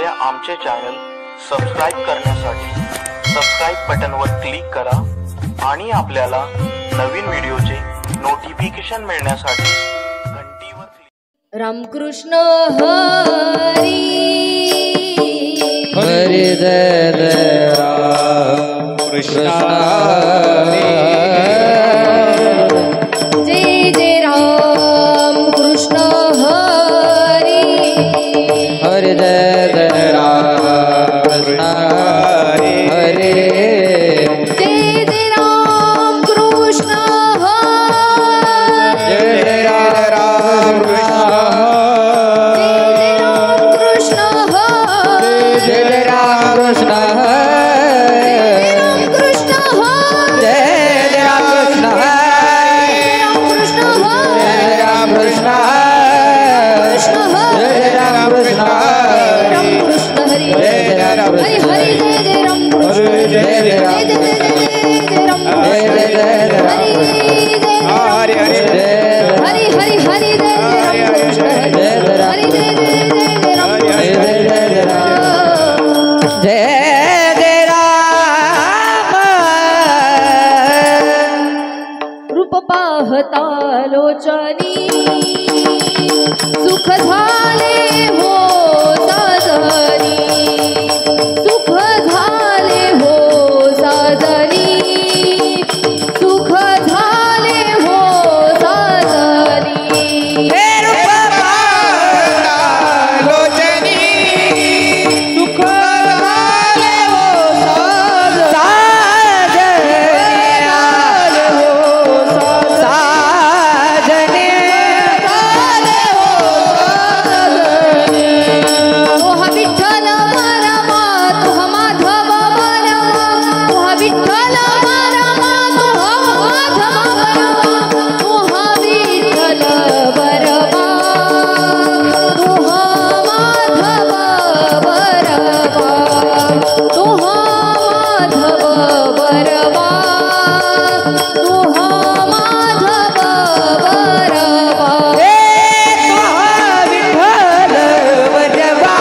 असलेल्या आमचे channel subscribe करण्यासाठी सबस्क्राइब बटनवर क्लिक करा आणि आपल्याला नवीन व्हिडिओचे नोटिफिकेशन मिळण्यासाठी घंटीवर क्लिक. रामकृष्ण हरी हरी जय जय राम कृष्ण हरी जय जय राम कृष्ण हरी हरी जय जय राम कृष्ण हरी जय जय राम कृष्ण हरी जय जय राम कृष्ण जय जय राम कृष्ण हरी जय जय राम कृष्ण हरि हरि जय जय राम कृष्ण जय जय जय राम हरि हरि हरि हरि जय जय राम कृष्ण हरि जय जय राम जय जय राम रूप पाहता लोचनी सुख झाले हो साजनी सुख झाले हो साजनी सुख झाले हो साजनी हे रूप पाहता लोचनी सुख झाले हो साजनी साजनी तोहा विठ्ठल मारमा तोहा माधव मारमा तोहा विठ्ठल मारमा तोहा माधव मारमा तोहा विठ्ठल बरमा तोहा माधव बरमा तोहा माधव बरमा तोहा माधव बरमा हे तोहा विठ्ठल बजवा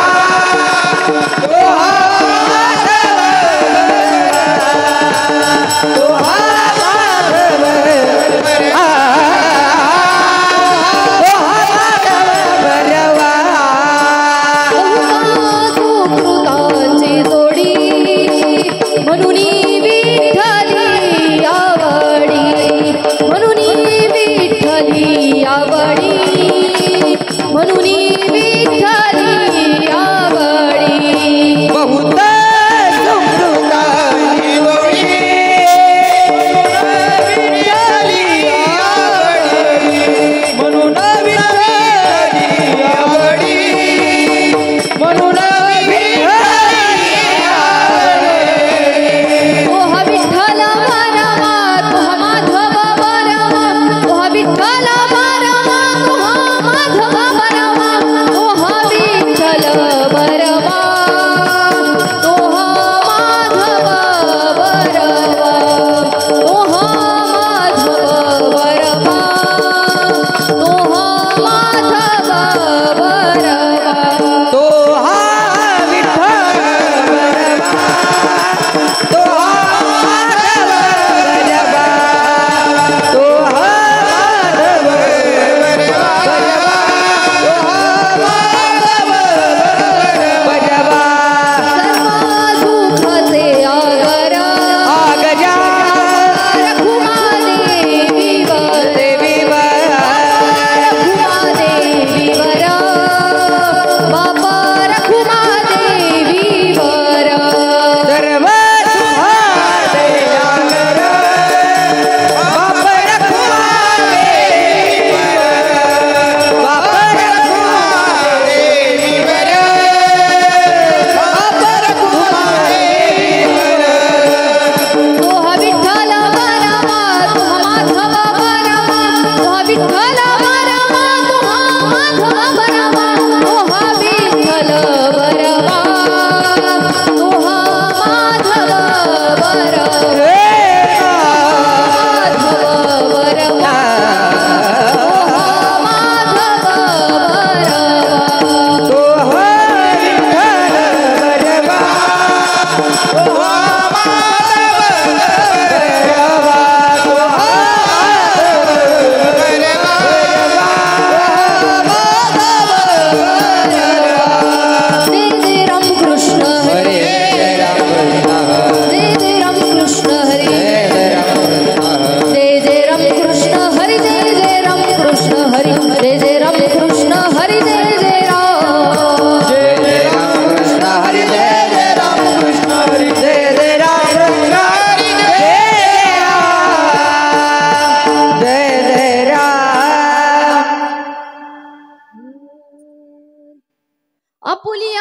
तोहा माधव तोहा माधव बजवा सुकृतांची जोडी म्हणून विठ्ठली आवडी म्हणून विठ्ठली आवडी म्हणून विठ्ठली आवडी बहुत सुकृताची जोडी विठ्ठली आवडी म्हणून विठ्ठली आवडी म्हणून विठ्ठली आवडी तोहा विठ्ठल मारमा तोहा माधव मारमा तोहा विठ्ठल मारमा तोहा माधव मारमा तोहा विठ्ठल मारमा तोहा माधव मारमा तोहा माधव मारमा तोहा माधव मारमा तोहा विठ्ठल बजवा तोहा माधव बजवा तोहा माधव बजवा तोहा माधव बजवा सर्व सुखाचे आगर आगजा रखुमादेवीवर देवीवर रखुमादेवीवर बापा रखुमादेवीवर सर्व सुहाते आगर बाप रखुमादेवीवर बाप रखुमादेवीवर बाप रखुमादेवीवर तोहा विठ्ठल मारमा तोहा माधव मारमा तोहा विठ्ठल मारमा तोहा माधव मारमा तोहा विठ्ठल मारमा तोहा माधव मारमा माधव माधव तोहा विठ्ठल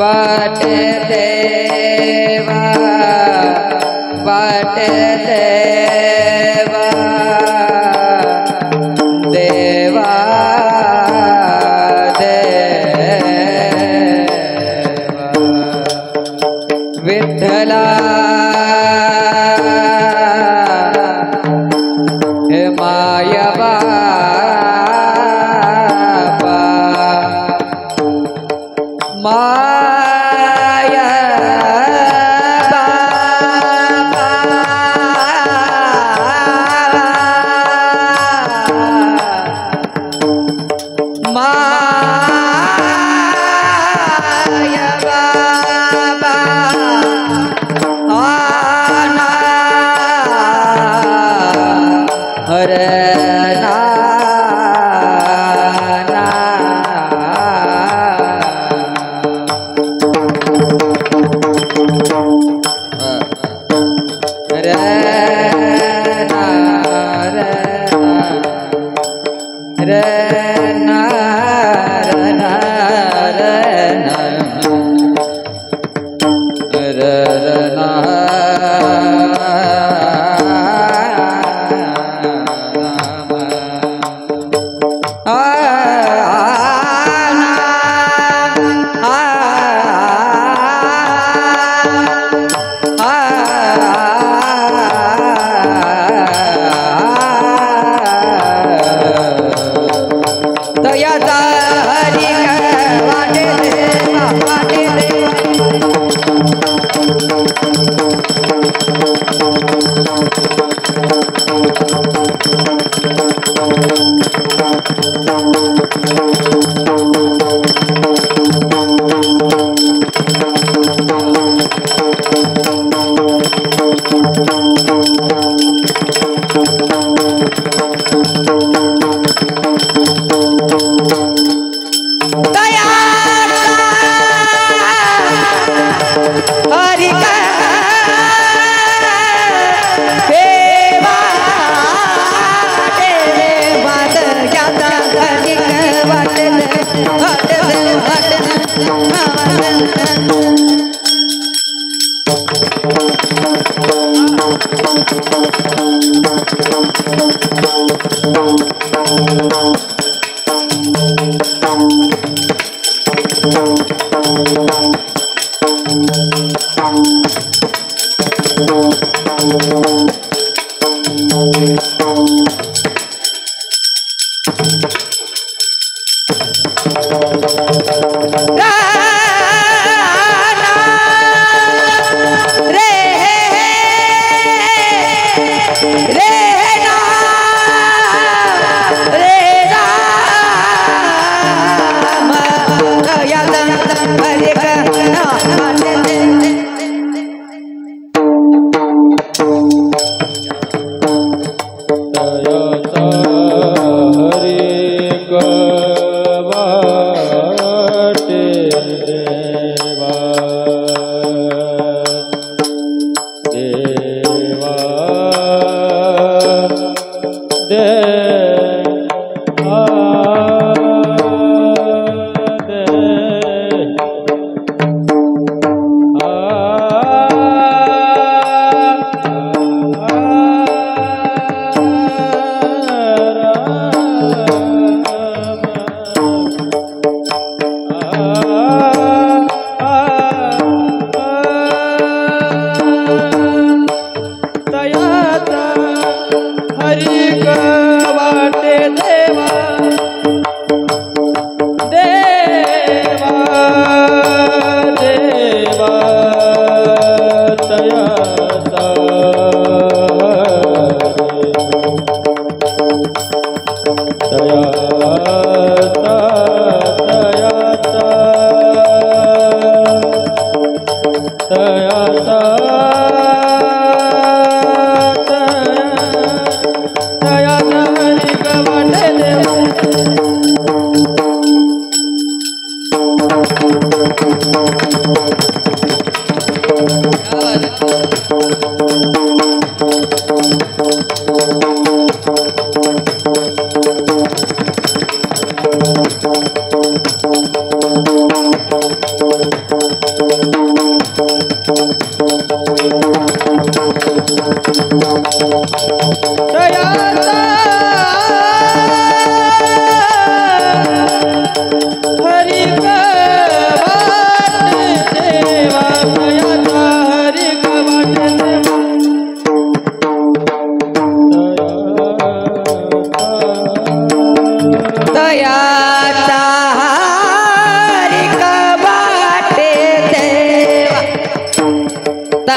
वाट देवा वाट देवा देवा देवा विठ्ठला हे माया बापा माया बापा माया बाबा आना हरे ना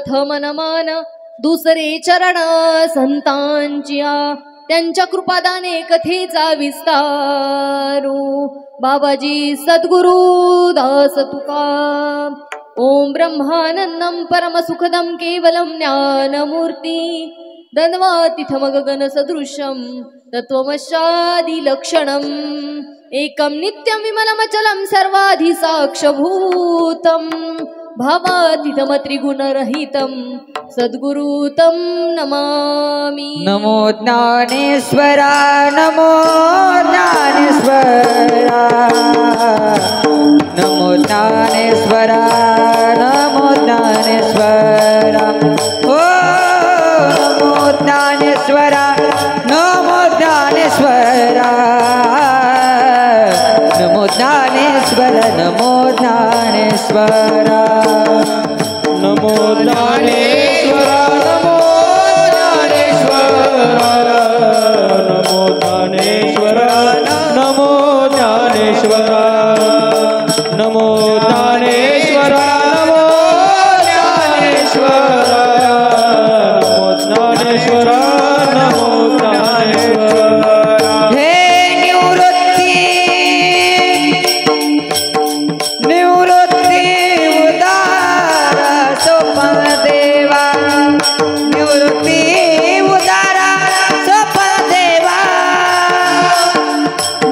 प्रथम नमन दुसरे चरण संतांचिया त्यांच्या कृपादाने कथेचा विस्तारू बाबाजी सद्गुरु दास तुका ओम ब्रह्मानंदम परमसुखदम केवलम ज्ञानमूर्ती दन्वातिथम गगन सदृशम तत्वमशादि लक्षणम एकम नित्यम विमलमचलम सर्वाधि साक्षभूतम भावातीतम त्रिगुणरहितम सद्गुरुतम नमामि। नमो ज्ञानेश्वरा नमो ज्ञानेश्वरा नमो ज्ञानेश्वरा नमो ज्ञानेश्वरा ओ नमो ज्ञानेश्वरा नमो ज्ञानेश्वरा नमो ज्ञानेश्वर नमो ज्ञानेश्वरा नमो ज्ञानेश्वरा नमो ज्ञानेश्वरा नमो ज्ञानेश्वरा नमो ज्ञानेश्वरा नमो ज्ञानेश्वरा नमो ज्ञानेश्वरा नमो ज्ञानेश्वरा हे निवृत्ती निवृत्ती उदारा सोपन देवा निवृत्ती उदारा सोपन देवा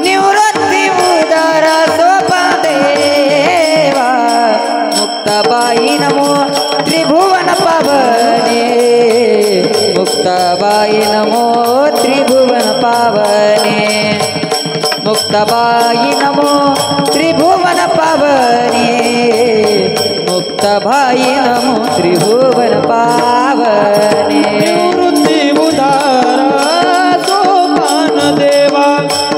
निवृत्ती उदारा सोपन देवा मुक्ताबाई नमो त्रिभुवन पावने मुक्ताबाई नमो त्रिभुवन पावने मुक्ताबाई नमो त्रिभुवन पावने मुक्ताबाई नमो त्रिभुवन पावने निवृत्ती उदारा सोपान देवा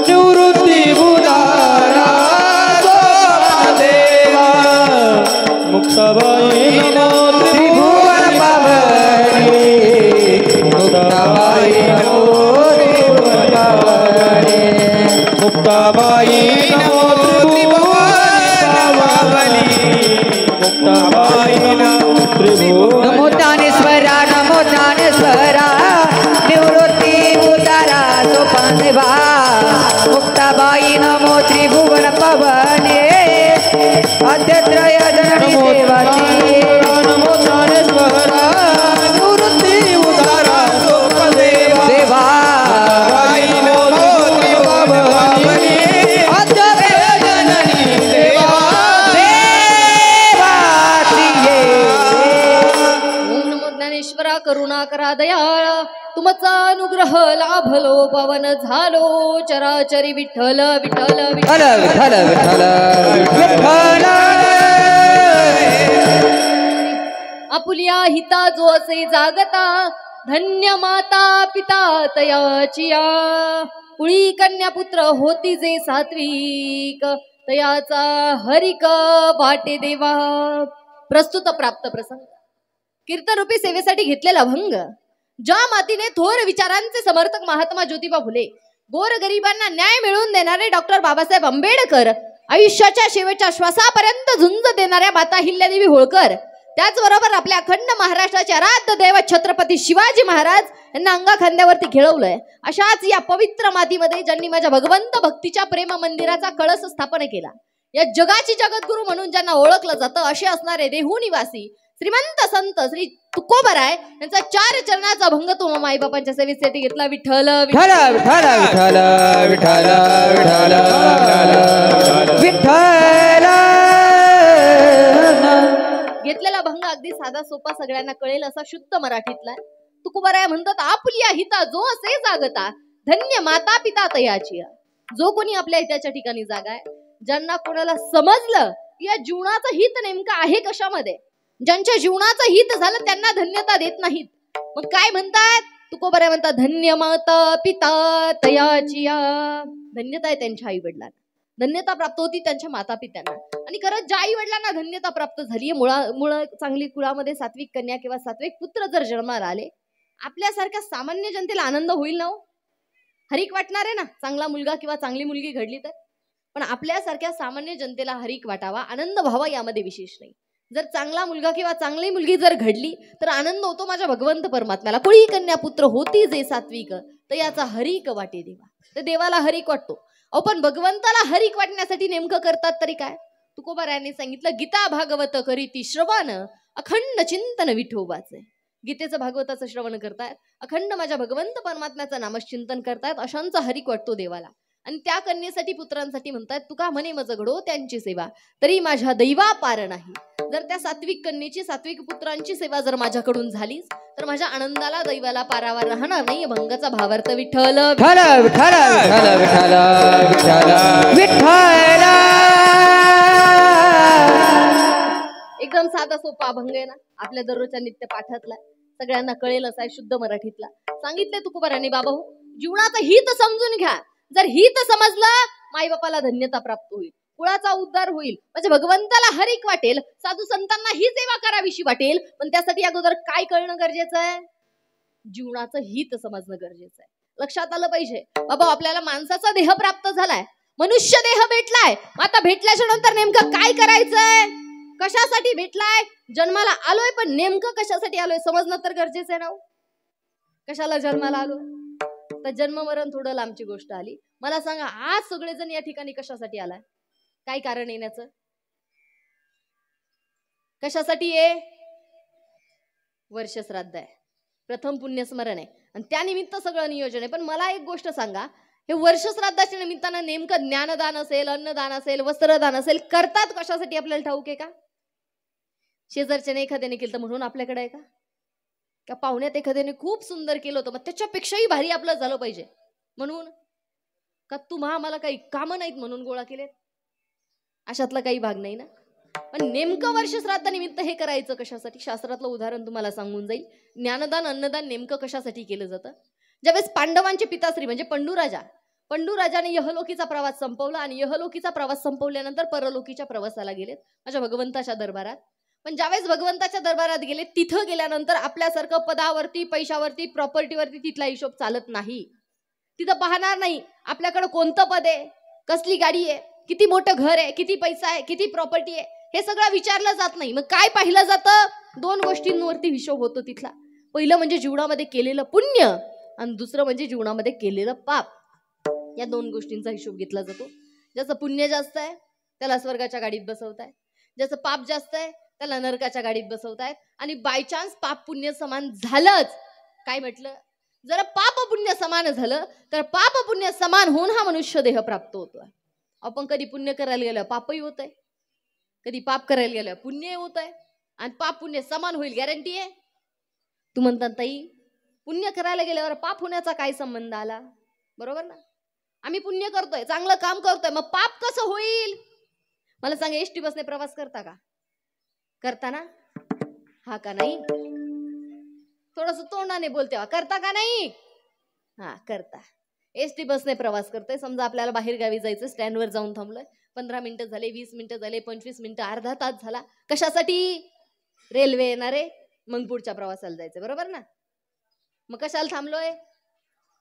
निवृत्ती उदारा सोपान देवा मुक्ताबाई नमो त्रिभुवन पावने मुक्ताबाई नमो त्रिभुवन पावने मुक्ताबाई नमो त्रिभुवन पावनी मुक्ताबाई नमो त्रिभुवन नमो ज्ञानेश्वरा नमो ज्ञानेश्वरा निवृत्ती उदारा सोपान देवा मुक्ताबाई नमो त्रिभुवन पावने आद्यत्रय जननी देवाची नमो ज्ञानेश्वरा निवृत्ती उदारा सोपान देवा देवा मुक्ताबाई नमो त्रिभुवन पावनी आद्यत्रय जननी देवाची ये. ओम नमो ज्ञानेश्वरा करुणा करा दयाळ तुमचा अनुग्रह लाभलो पवन झालो चराचरी विठ्ठल विठ्ठल विठ्ठल विठ्ठल विठ्ठल विठ्ठल आपुलिया हिता जो असे जागता धन्य माता पिता तयाचिया कुळी कन्या पुत्र होती जे सात्विक तयाचा हरिक वाटे देवा प्रस्तुत प्राप्त प्रसंग कीर्तनरूपी सेवेसाठी घेतलेला भंग ज्या मातीने थोर विचारांचे समर्थक महात्मा ज्योतिबा फुले गोरगरिबांना न्याय मिळवून देणारे डॉक्टर बाबासाहेब आंबेडकर आयुष्याच्या शेवटच्या श्वासापर्यंत झुंज देणाऱ्या माता हिल्यादेवी होळकर त्याचबरोबर आपल्या अखंड महाराष्ट्राचे आराध्य दैवत छत्रपती शिवाजी महाराज यांना अंगा खांद्यावरती खेळवलंय अशाच या पवित्र मातीमध्ये ज्यांनी माझ्या भगवंत भक्तीच्या प्रेम मंदिराचा कळस स्थापन केला या जगाची जगद्गुरु म्हणून ज्यांना ओळखलं जातं असे असणारे देहू निवासी श्रीमंत संत श्री तुकोबराय यांचा 4 चरणाचा भंग तो माईबापांच्या सेवेसाठी घेतला विठ्ठल विठ्ठल विठ्ठल विठ्ठल विठ्ठल विठ्ठल घेतलेला भंग अगदी साधा सोपा सगळ्यांना कळेल असा शुद्ध मराठीतला तुकोबराय म्हणतात आपुलिया हिता जो असे जागता धन्य माता पिता तयाची जो कोणी आपल्या हिताच्या ठिकाणी जागा आहे ज्यांना कोणाला समजलं या जीवनाचं हित नेमकं आहे कशामध्ये ज्यांच्या जीवनाचं हित झालं त्यांना धन्यता देत नाहीत मग काय म्हणतात तुकोबराय म्हणतात धन्य माता पिता तयाची धन्यता आहे त्यांच्या आई वडिलांना धन्यता प्राप्त होती त्यांच्या माता पित्यांना आणि खरंच ज्या आई वडिलांना धन्यता प्राप्त झाली मुळ चांगली कुळामध्ये सात्विक कन्या किंवा सात्विक पुत्र जर जन्माला आले आपल्यासारख्या सामान्य जनतेला आनंद होईल ना हरिक वाटणार आहे ना चांगला मुलगा किंवा चांगली मुलगी घडली तर पण आपल्यासारख्या सामान्य जनतेला हरिक वाटावा आनंद व्हावा यामध्ये विशेष नाही जर चांगला मुलगा किंवा चांगली मुलगी जर घडली तर आनंद होतो माझ्या भगवंत परमात्म्याला. कुळी कन्या पुत्र होती जे सात्विक, तर याचा हरिक वाटे देवा. तर देवाला हरिक वाटतो. अहो पण भगवंताला हरिक वाटण्यासाठी नेमकं करतात तरी काय? तुकोबारायांनी सांगितलं, गीता भागवत करीती श्रवण अखंड चिंतन विठोबाचे. गीतेचं भागवताचं श्रवण करतायत, अखंड माझ्या भगवंत परमात्म्याचं नामचिंतन करतायत, अशांचा हरिक वाटतो देवाला. आणि त्या कन्येसाठी पुत्रांसाठी म्हणतायत, तुका म्हणे मज घडो त्यांची सेवा तरी माझ्या दैवा पार नाही. जर त्या सात्विक कन्येची सात्विक पुत्रांची सेवा जर माझ्याकडून झालीच तर माझ्या आनंदाला दैवाला पारावर राहणार नाही. भंगाचा भावार्थ विठ्ठल विठ्ठल विठ्ठल विठ्ठल विठ्ठल विठ्ठल. एकदम साधा सोपा अभंग आहे ना, आपल्या दररोजच्या नित्य पाठातला, सगळ्यांना कळेल असा शुद्ध मराठीतला. सांगितले तुकोबारांनी, बाबा हो जीवनाचं हित समजून घ्या. जर हित समजलं माईबापाला धन्यता प्राप्त होईल, कुळाचा उद्धार होईल, म्हणजे भगवंताला हरिक वाटेल, साधू संतांना ही सेवा करावीशी वाटेल. पण त्यासाठी अगोदर काय कळणं गरजेचं आहे? जीवनाचं हित समजणं गरजेचं आहे. लक्षात आलं पाहिजे बाबा, आपल्याला माणसाचा देह प्राप्त झालाय, मनुष्य देह भेटलाय. आता भेटल्याच्या नंतर नेमकं काय करायचंय? कशासाठी भेटलाय? जन्माला आलोय, पण नेमकं कशासाठी आलोय समजणं तर गरजेचं आहे ना. कशाला जन्माला आलोय? तर जन्म मरण थोडं लांबची गोष्ट आली. मला सांगा, आज सगळेजण या ठिकाणी कशासाठी आलाय? काय कारण येण्याचं? कशासाठी आहे? वर्ष श्राद्ध आहे, प्रथम पुण्यस्मरण आहे, आणि त्यानिमित्त सगळं नियोजन आहे. पण मला एक गोष्ट सांगा, हे वर्ष श्राद्धाच्या निमित्तानं नेमकं ज्ञानदान असेल, अन्नदान असेल, वस्त्रदान असेल, करतात कशासाठी आपल्याला ठाऊक आहे का? शेजारच्याने एखाद्याने केलं म्हणून आपल्याकडे आहे का? का पाहुण्यात एखाद्याने खूप सुंदर केलं होतं, मग त्याच्यापेक्षाही भारी आपलं झालं पाहिजे म्हणून? का तुम्हा आम्हाला काही कामं नाहीत म्हणून गोळा केलेत? अशातला काही भाग नाही ना. पण नेमकं वर्ष श्राद्धानिमित्त हे करायचं कशासाठी? शास्त्रातलं उदाहरण तुम्हाला सांगून जाईल. ज्ञानदान अन्नदान नेमकं कशासाठी केलं जातं? ज्यावेळेस पांडवांचे पिताश्री म्हणजे पंडूराजाने यहलोकीचा प्रवास संपवला, आणि यहलोकीचा प्रवास संपवल्यानंतर परलोकीच्या प्रवासाला गेलेत माझ्या भगवंताच्या दरबारात. पण ज्यावेळेस भगवंताच्या दरबारात गेले, तिथं गेल्यानंतर आपल्यासारखं पदावरती, पैशावरती, प्रॉपर्टीवरती तिथला हिशोब चालत नाही. तिथं पाहणार नाही आपल्याकडे कोणतं पद आहे, कसली गाडी आहे, किती मोठं घर आहे, किती पैसा आहे, किती प्रॉपर्टी आहे, हे सगळं विचारलं जात नाही. मग काय पाहिलं जातं? दोन गोष्टींवरती हिशोब होतो तिथला. पहिलं म्हणजे जीवनामध्ये केलेलं पुण्य, आणि दुसरं म्हणजे जीवनामध्ये केलेलं पाप. या दोन गोष्टींचा हिशोब घेतला जातो. ज्याचं पुण्य जास्त आहे त्याला स्वर्गाच्या गाडीत बसवताय, ज्याचं पाप जास्त आहे त्याला नरकाच्या गाडीत बसवतायत. आणि बाय चान्स पाप पुण्य समान झालंच, काय म्हटलं? जर पाप पुण्य समान झालं तर पाप पुण्य समान होऊन हा मनुष्य देह प्राप्त होतोय. आपण कधी पुण्य करायला गेलं पापही होत आहे, कधी पाप करायला गेलं पुण्य होत आहे, आणि पाप पुण्य समान होईल गॅरंटी आहे? तू म्हणतात ताई पुण्य करायला गेल्यावर पाप होण्याचा काय संबंध आला? बरोबर ना, आम्ही पुण्य करतोय, चांगलं काम करतोय, मग पाप कसं होईल? मला सांगा, एसटी बसने प्रवास करता का? करता ना? हा का नाही? थोडस तोंडाने बोलते, करता का नाही? हा करता. एसटी बसने प्रवास करतोय, समजा आपल्याला बाहेर गावी जायचं, स्टँडवर जाऊन थांबलोय, 15 मिनिटं झाले, 20 मिनिटं झाले, 25 मिनिटं, अर्धा तास झाला. कशासाठी? रेल्वे येणार आहे, मग पुढच्या प्रवासाला जायचं, बरोबर ना? मग कशाला थांबलोय?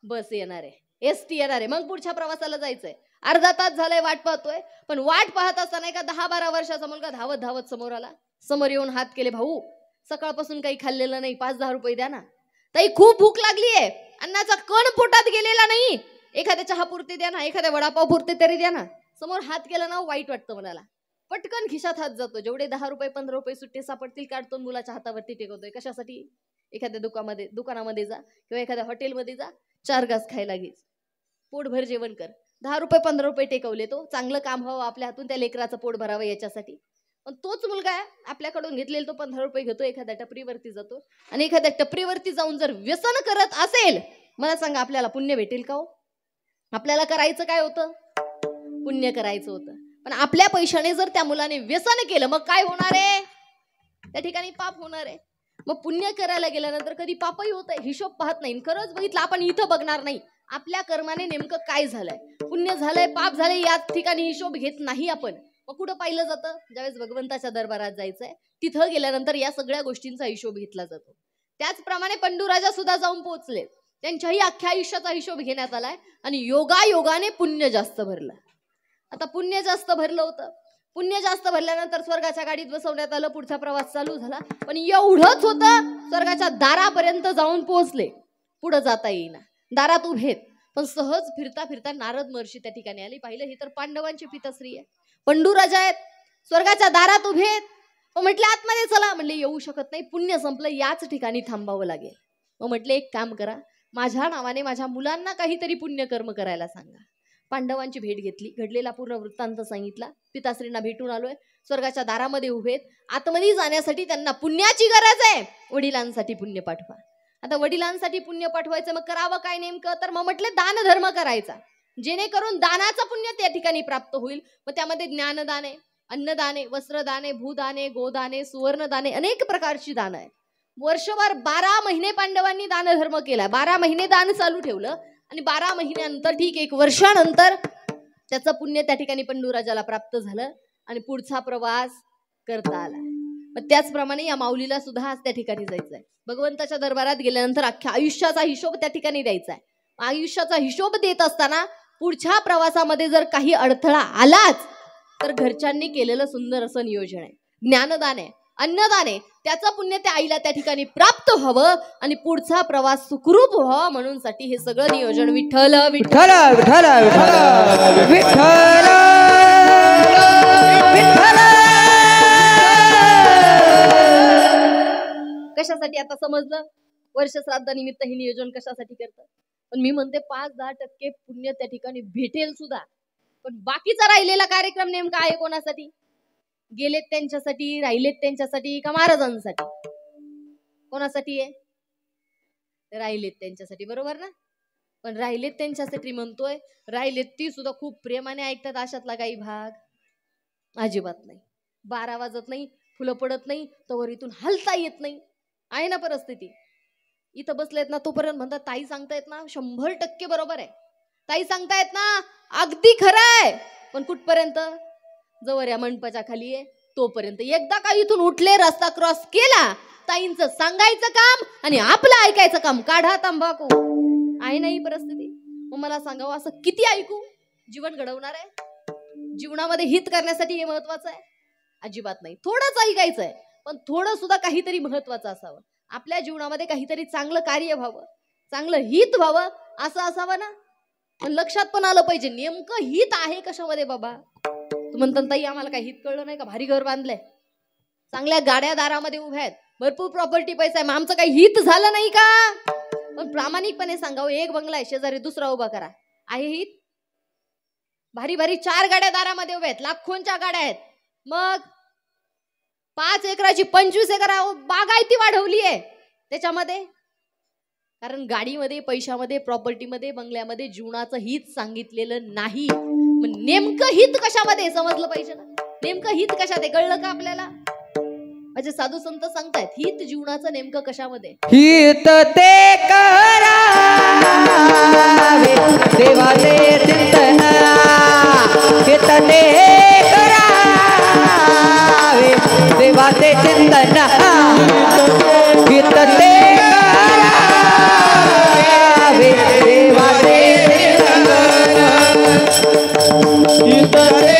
बस येणार आहे, एसटी येणार आहे, मग पुढच्या प्रवासाला जायचंय. अर्धा तास झालाय वाट पाहतोय, पण वाट पाहत असताना एका 10-12 वर्षाचा मुलगा धावत धावत समोर आला. समोर येऊन हात केले, भाऊ सकाळपासून काही खाल्लेलं नाही, 5-10 रुपये द्या ना. ताई खूप भूक लागली आहे, अन्नाचा कण पोटात गेलेला नाही, एखाद्या चहा पुरते द्या ना, एखाद्या वडापाव पुरते तरी द्या ना. समोर हात केला ना, वाईट वाटतं मनाला. पटकन खिशात हात जातो, जेवढे 10 रुपये 15 रुपये सुट्टे सापडतील काढतो, मुलाच्या हातावरती टेकवतोय. कशासाठी? एखाद्या दुकानामध्ये जा किंवा एखाद्या हॉटेलमध्ये जा, 4 घास खायला घे, पोटभर जेवण कर. 10 रुपये 15 रुपये टेकवले, तो चांगलं काम व्हावं आपल्या हातून, त्या लेकराचं पोट भरावं याच्यासाठी. पण तोच मुलगा आपल्याकडून घेतलेला तो 15 रुपये घेतो, एखाद्या टपरीवरती जातो, आणि एखाद्या टपरीवरती जाऊन जर व्यसन करत असेल, मला सांगा आपल्याला पुण्य भेटेल का हो? आपल्याला करायचं काय होतं? पुण्य करायचं होतं. पण आपल्या पैशाने जर त्या मुलाने व्यसन केलं, मग काय होणार आहे? त्या ठिकाणी पाप होणार आहे. मग पुण्य करायला गेल्यानंतर कधी पापही होत आहे, हिशोब पाहत नाही. खरंच बघितलं आपण इथं बघणार नाही आपल्या कर्माने नेमकं काय झालंय, पुण्य झालंय पाप झालंय, या ठिकाणी हिशोब घेत नाही आपण. मग कुठं पाहिलं जातं? ज्यावेळेस भगवंताच्या दरबारात जायचंय, तिथं गेल्यानंतर या सगळ्या गोष्टींचा हिशोब घेतला जातो. त्याचप्रमाणे पंडूराजा सुद्धा जाऊन पोहोचले, त्यांच्याही अख्ख्या आयुष्याचा हिशोब घेण्यात आलाय, आणि योगायोगाने पुण्य जास्त भरलं. आता पुण्य जास्त भरलं होतं, पुण्य जास्त भरल्यानंतर स्वर्गाच्या गाडीत बसवण्यात आलं. पुढचा प्रवास चालू झाला. पण एवढंच होतं, स्वर्गाच्या दारापर्यंत जाऊन पोहोचले. पुढे जाता येईना, दारात उभेत. पण सहज फिरता फिरता नारद महर्षी त्या ठिकाणी आले. पाहिलं हे तर पांडवांची पिताश्री आहे, पंडूराजा आहेत, स्वर्गाच्या दारात उभेत. मग म्हटले आतमध्ये चला. म्हणले येऊ शकत नाही, पुण्य संपलं, याच ठिकाणी थांबावं लागेल. मग म्हटले एक काम करा, माझ्या नावाने माझ्या मुलांना काहीतरी पुण्यकर्म करायला सांगा. पांडवांची भेट घेतली, घडलेला पूर्ण वृत्तांत सांगितला. पिताश्रींना भेटून आलोय, स्वर्गाच्या दारामध्ये उभेत. आतमध्ये जाण्यासाठी त्यांना पुण्याची गरज आहे, वडिलांसाठी पुण्य पाठवा. आता वडिलांसाठी पुण्य पाठवायचं, मग करावं काय नेमकं? तर मग म्हटले दान धर्म करायचा, जेणेकरून दानाचं पुण्य त्या ठिकाणी प्राप्त होईल. मग त्यामध्ये ज्ञानदान आहे, अन्नदान आहे, वस्त्रदान आहे, भूदान आहे, गोदान आहे, सुवर्णदान आहे, अनेक प्रकारची दान आहे. वर्षभर 12 महिने पांडवांनी दान धर्म केला. 12 महिने दान चालू ठेवलं आणि 12 महिन्यानंतर, ठीक 1 वर्षानंतर त्याचं पुण्य त्या ठिकाणी पंडूराजाला प्राप्त झालं आणि पुढचा प्रवास करता आला. मग त्याचप्रमाणे या माऊलीला सुद्धा आज त्या ठिकाणी जायचंय. भगवंताच्या दरबारात गेल्यानंतर अख्ख्या आयुष्याचा हिशोब त्या ठिकाणी द्यायचा आहे. आयुष्याचा हिशोब देत असताना पुढच्या प्रवासामध्ये जर काही अडथळा आलाच तर घरच्यांनी केलेलं सुंदर असं नियोजन आहे. ज्ञानदान आहे, अन्नदान आहे, त्याचं पुण्य त्या आईला त्या ठिकाणी प्राप्त व्हावं आणि पुढचा प्रवास सुखरूप व्हावा म्हणून साठी हे सगळं नियोजन विठ्ठल विठ्ठल विठ्ठल विठ्ठल विठ्ठल विठ्ठल. कशासाठी आता समजलं? वर्ष श्राद्धानिमित्त हे नियोजन कशासाठी करतात? पण मी म्हणते 5-10% पुण्य त्या ठिकाणी भेटेल सुद्धा. पण बाकीचा राहिलेला कार्यक्रम नेमका आहे कोणासाठी? गेलेत त्यांच्यासाठी, राहिलेत त्यांच्यासाठी का महाराजांसाठी? कोणासाठी आहे? राहिलेत त्यांच्यासाठी, बरोबर ना? पण राहिलेत त्यांच्यासाठी म्हणतोय, राहिलेत ती सुद्धा खूप प्रेमाने ऐकतात. अशातला काही भाग अजिबात नाही. 12 वाजत नाही, फुलं पडत नाही, तोवर इथून हलता येत नाही. आहे ना परिस्थिती? इथं बसलेत ना तोपर्यंत म्हणतात ताई सांगतायत ना 100% बरोबर आहे, ताई सांगतायत ना अगदी खरं आहे. पण कुठपर्यंत? जवळ या मंडपाच्या खाली आहे तोपर्यंत. एकदा का इथून उठले, रस्ता क्रॉस केला, ताईंचं सांगायचं काम आणि आपलं ऐकायचं काम. काढा तंबाखू. आहे ना ही परिस्थिती? मग मला सांगावं, असं किती ऐकू? जीवन घडवणार आहे? जीवनामध्ये हित करण्यासाठी हे महत्वाचं आहे? अजिबात नाही. थोडंच ऐकायचंय, पण थोडं सुद्धा काहीतरी महत्वाचं असावं. आपल्या जीवनामध्ये काहीतरी चांगलं कार्य व्हावं, चांगलं हित व्हावं, असं असावं ना. पण लक्षात पण आलं पाहिजे नेमकं हित आहे कशामध्ये बाबा. तू म्हणता ताई आम्हाला काही हित कळलं नाही का? भारी घर बांधलंय, चांगल्या गाड्या दारामध्ये उभ्या आहेत, भरपूर प्रॉपर्टी, पैसा आहे, मग आमचं काही हित झालं नाही का? पण प्रामाणिकपणे सांगावं, एक बंगला आहे, शेजारी दुसरा उभा करा, आहे हित? भारी भारी 4 गाड्या दारामध्ये उभ्या आहेत, लाखोंच्या गाड्या आहेत. मग 5 एकराची 25 एकर बागायती वाढवली आहे त्याच्यामध्ये. कारण गाडीमध्ये, पैशामध्ये, प्रॉपर्टीमध्ये, बंगल्यामध्ये जीवनाचं हित सांगितलेलं नाही. मग नेमकं हित कशामध्ये समजलं पाहिजे ना. नेमकं हित कशात आहे कळलं का आपल्याला? म्हणजे साधू संत सांगतायत हित जीवनाचं नेमकं कशामध्ये? हित ते करावे देवाचे चिंतन, हित ते करावे देवाचे चिंतन, हित ते करावे देवाचे चिंतन, हित ते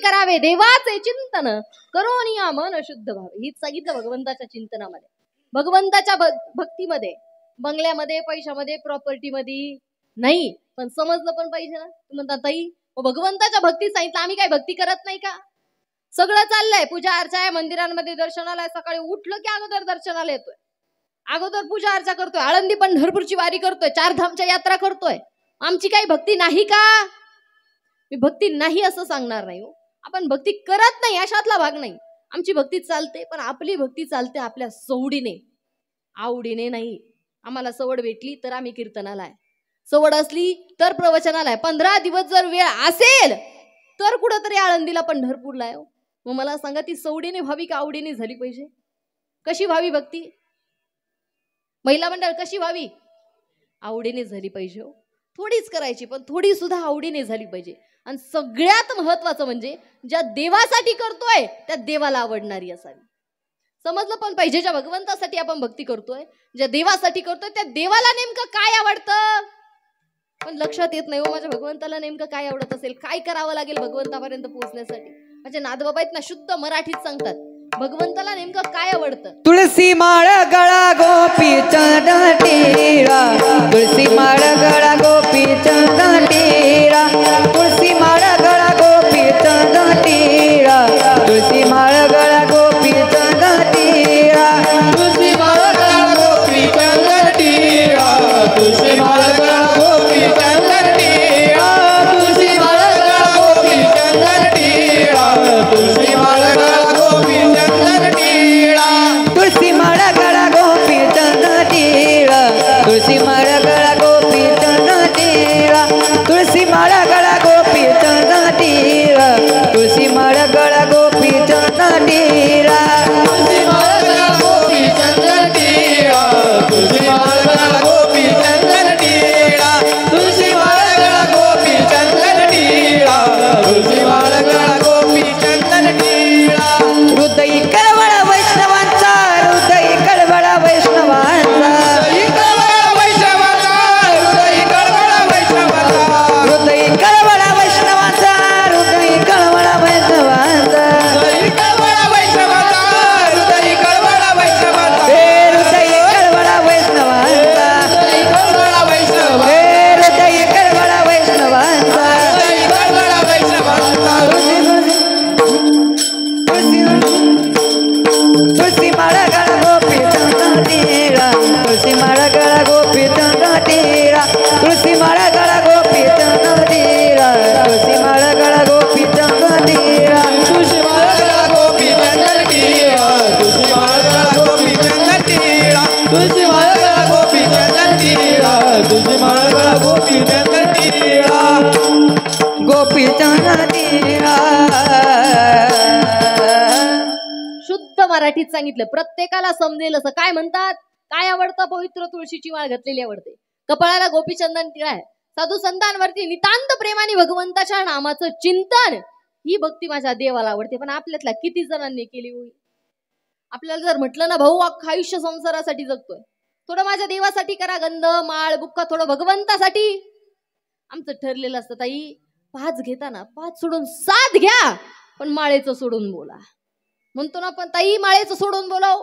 करावे देवाचे चिंतन करून या मन शुद्ध व्हावे. हीच सांगितलं भगवंताच्या चिंतनामध्ये, भगवंताच्या भक्तीमध्ये. बंगल्यामध्ये, पैशामध्ये, प्रॉपर्टीमध्ये नाही, पण समजलं पण पाहिजे ना. तू म्हणता ताई भगवंताच्या भक्तीत सांगितलं, आम्ही काय भक्ती करत नाही का? सगळं चाललंय, पूजा अर्चा आहे, मंदिरांमध्ये दर्शनाला, सकाळी उठलं की अगोदर दर्शनाला येतोय, अगोदर पूजा अर्चा करतोय, आळंदी पंढरपूरची वारी करतोय, 4 धामच्या यात्रा करतोय. आमची काही भक्ती नाही का? मी भक्ती नाही असं सांगणार नाही हो. आपण भक्ती करत नाही अशातला भाग नाही. आमची भक्ती चालते, पण आपली भक्ती चालते आपल्या सवडीने, आवडीने नाही. आम्हाला सवड भेटली तर आम्ही कीर्तनाला आहे, सवड असली तर प्रवचनाला आहे. 15 दिवस जर वेळ असेल तर कुठंतरी आळंदीला पंढरपूरला आहे. मग मला सांगा, ती सवडीने व्हावी का आवडीने झाली पाहिजे? कशी व्हावी भक्ती? महिला मंडळ कशी व्हावी? आवडीने झाली पाहिजे हो. थोडीच करायची, पण थोडी सुद्धा आवडीने झाली पाहिजे. आणि सगळ्यात महत्वाचं म्हणजे ज्या देवासाठी करतोय त्या देवाला आवडणारी असावी. समजलं पण पाहिजे, ज्या भगवंतासाठी आपण भक्ती करतोय, ज्या देवासाठी करतोय त्या देवाला नेमकं काय आवडतं. पण लक्षात येत नाही हो, माझ्या भगवंताला नेमकं काय आवडत असेल, काय करावं लागेल भगवंतापर्यंत पोहोचण्यासाठी. माझे नादबाबा आहेत ना, शुद्ध मराठीत सांगतात भगवंताला नेमकं काय आवडतं. तुळसी माळ गळा गोपी टीरा, तुळसी माळ गळा गोपी टीरा, तुळसी माळ गळा गोपी टीरा, तुळसी माळ गळा गोपी टीरा, तुळशी माळ गळा गोपी चंदन टीरा, तुळशी माळ गळा गोपी चंदन टीरा, तुळशी माळ गळा गोपी चंदन टीरा, तुळशी माळ गळा गोपी चंदन टीरा, तुळसी माळ गळा गोपी टीरा, तुळसी माळ गळा गोपी टीरा, तुळसी माळ गळा गोपी टीरा, तुळसी माळ गळा गोपी टीरा, तुळशी माळ गळा गोपी चंदन टीरा, तुळशी माळ गळा गोपी चंदन टीरा, तुळशी माळ गळा गोपी चंदन टीरा, तुळशी माळ गळा गोपी चंदन टीरा. हृदयी कळवळ वैष्णवांचा, हृदयी कळवळ वैष्णवांचा, हृदयी कळवळ वैष्णवाचा, हृदयी कळवळ वैष्णवाचा, हृदयी कळवळ वैष्णवांचा, हृदयी कळवळ वैष्णवांचा, हृदयी कळवळ वैष्णवाचा, हृदयी कळवळ वैष्णवाचा, हे हृदयी कळवळ वैष्णवांचा, हृदयी कळवळ वैष्णव, हे हृदयी कळवळ वैष्णवांचा, हृदयी कळवळ वैष्णवाचा. तुळसी माळ गळा गोपी टीरा, तुळसी माळ गळा गोपी टीरा, तुळसी माळ गळा गोपी टीरा, तुळसी माळ गळा गोपी टीरा, तुळशी माळ गळा गोपी चंदन टीरा, तुळशी माळ गळा गोपी चंदन टीरा, तुळशी माळ गळा गोपी चंदन टीरा, तुळशी माळ गळा गोपी चंदन टीरा. गोपी टीरा. शुद्ध मराठीत सांगितलं, प्रत्येकाला समजेल असं. काय म्हणतात? काय आवडतं? पवित्र तुळशीची माळ घातलेली आवडते, कपाळाला गोपीचंदन टिळा आहे, साधू संतांवरती नितांत प्रेमाने भगवंताच्या नामाचं चिंतन, ही भक्ती माझ्या देवाला आवडते. पण आपल्यातल्या किती जणांनी केली होईल? आपल्याला जर म्हटलं ना, भाऊ अख्खं आयुष्य संसारासाठी जगतोय, थोडं माझ्या देवासाठी करा, गंध माळ बुक्का, थोडं भगवंतासाठी. आमचं ठरलेलं असतं, ताई 5 घेताना 5 सोडून 7 घ्या, पण माळेचं सोडून बोला. म्हणतो ना पण, ताई माळेचं सोडून बोलाव,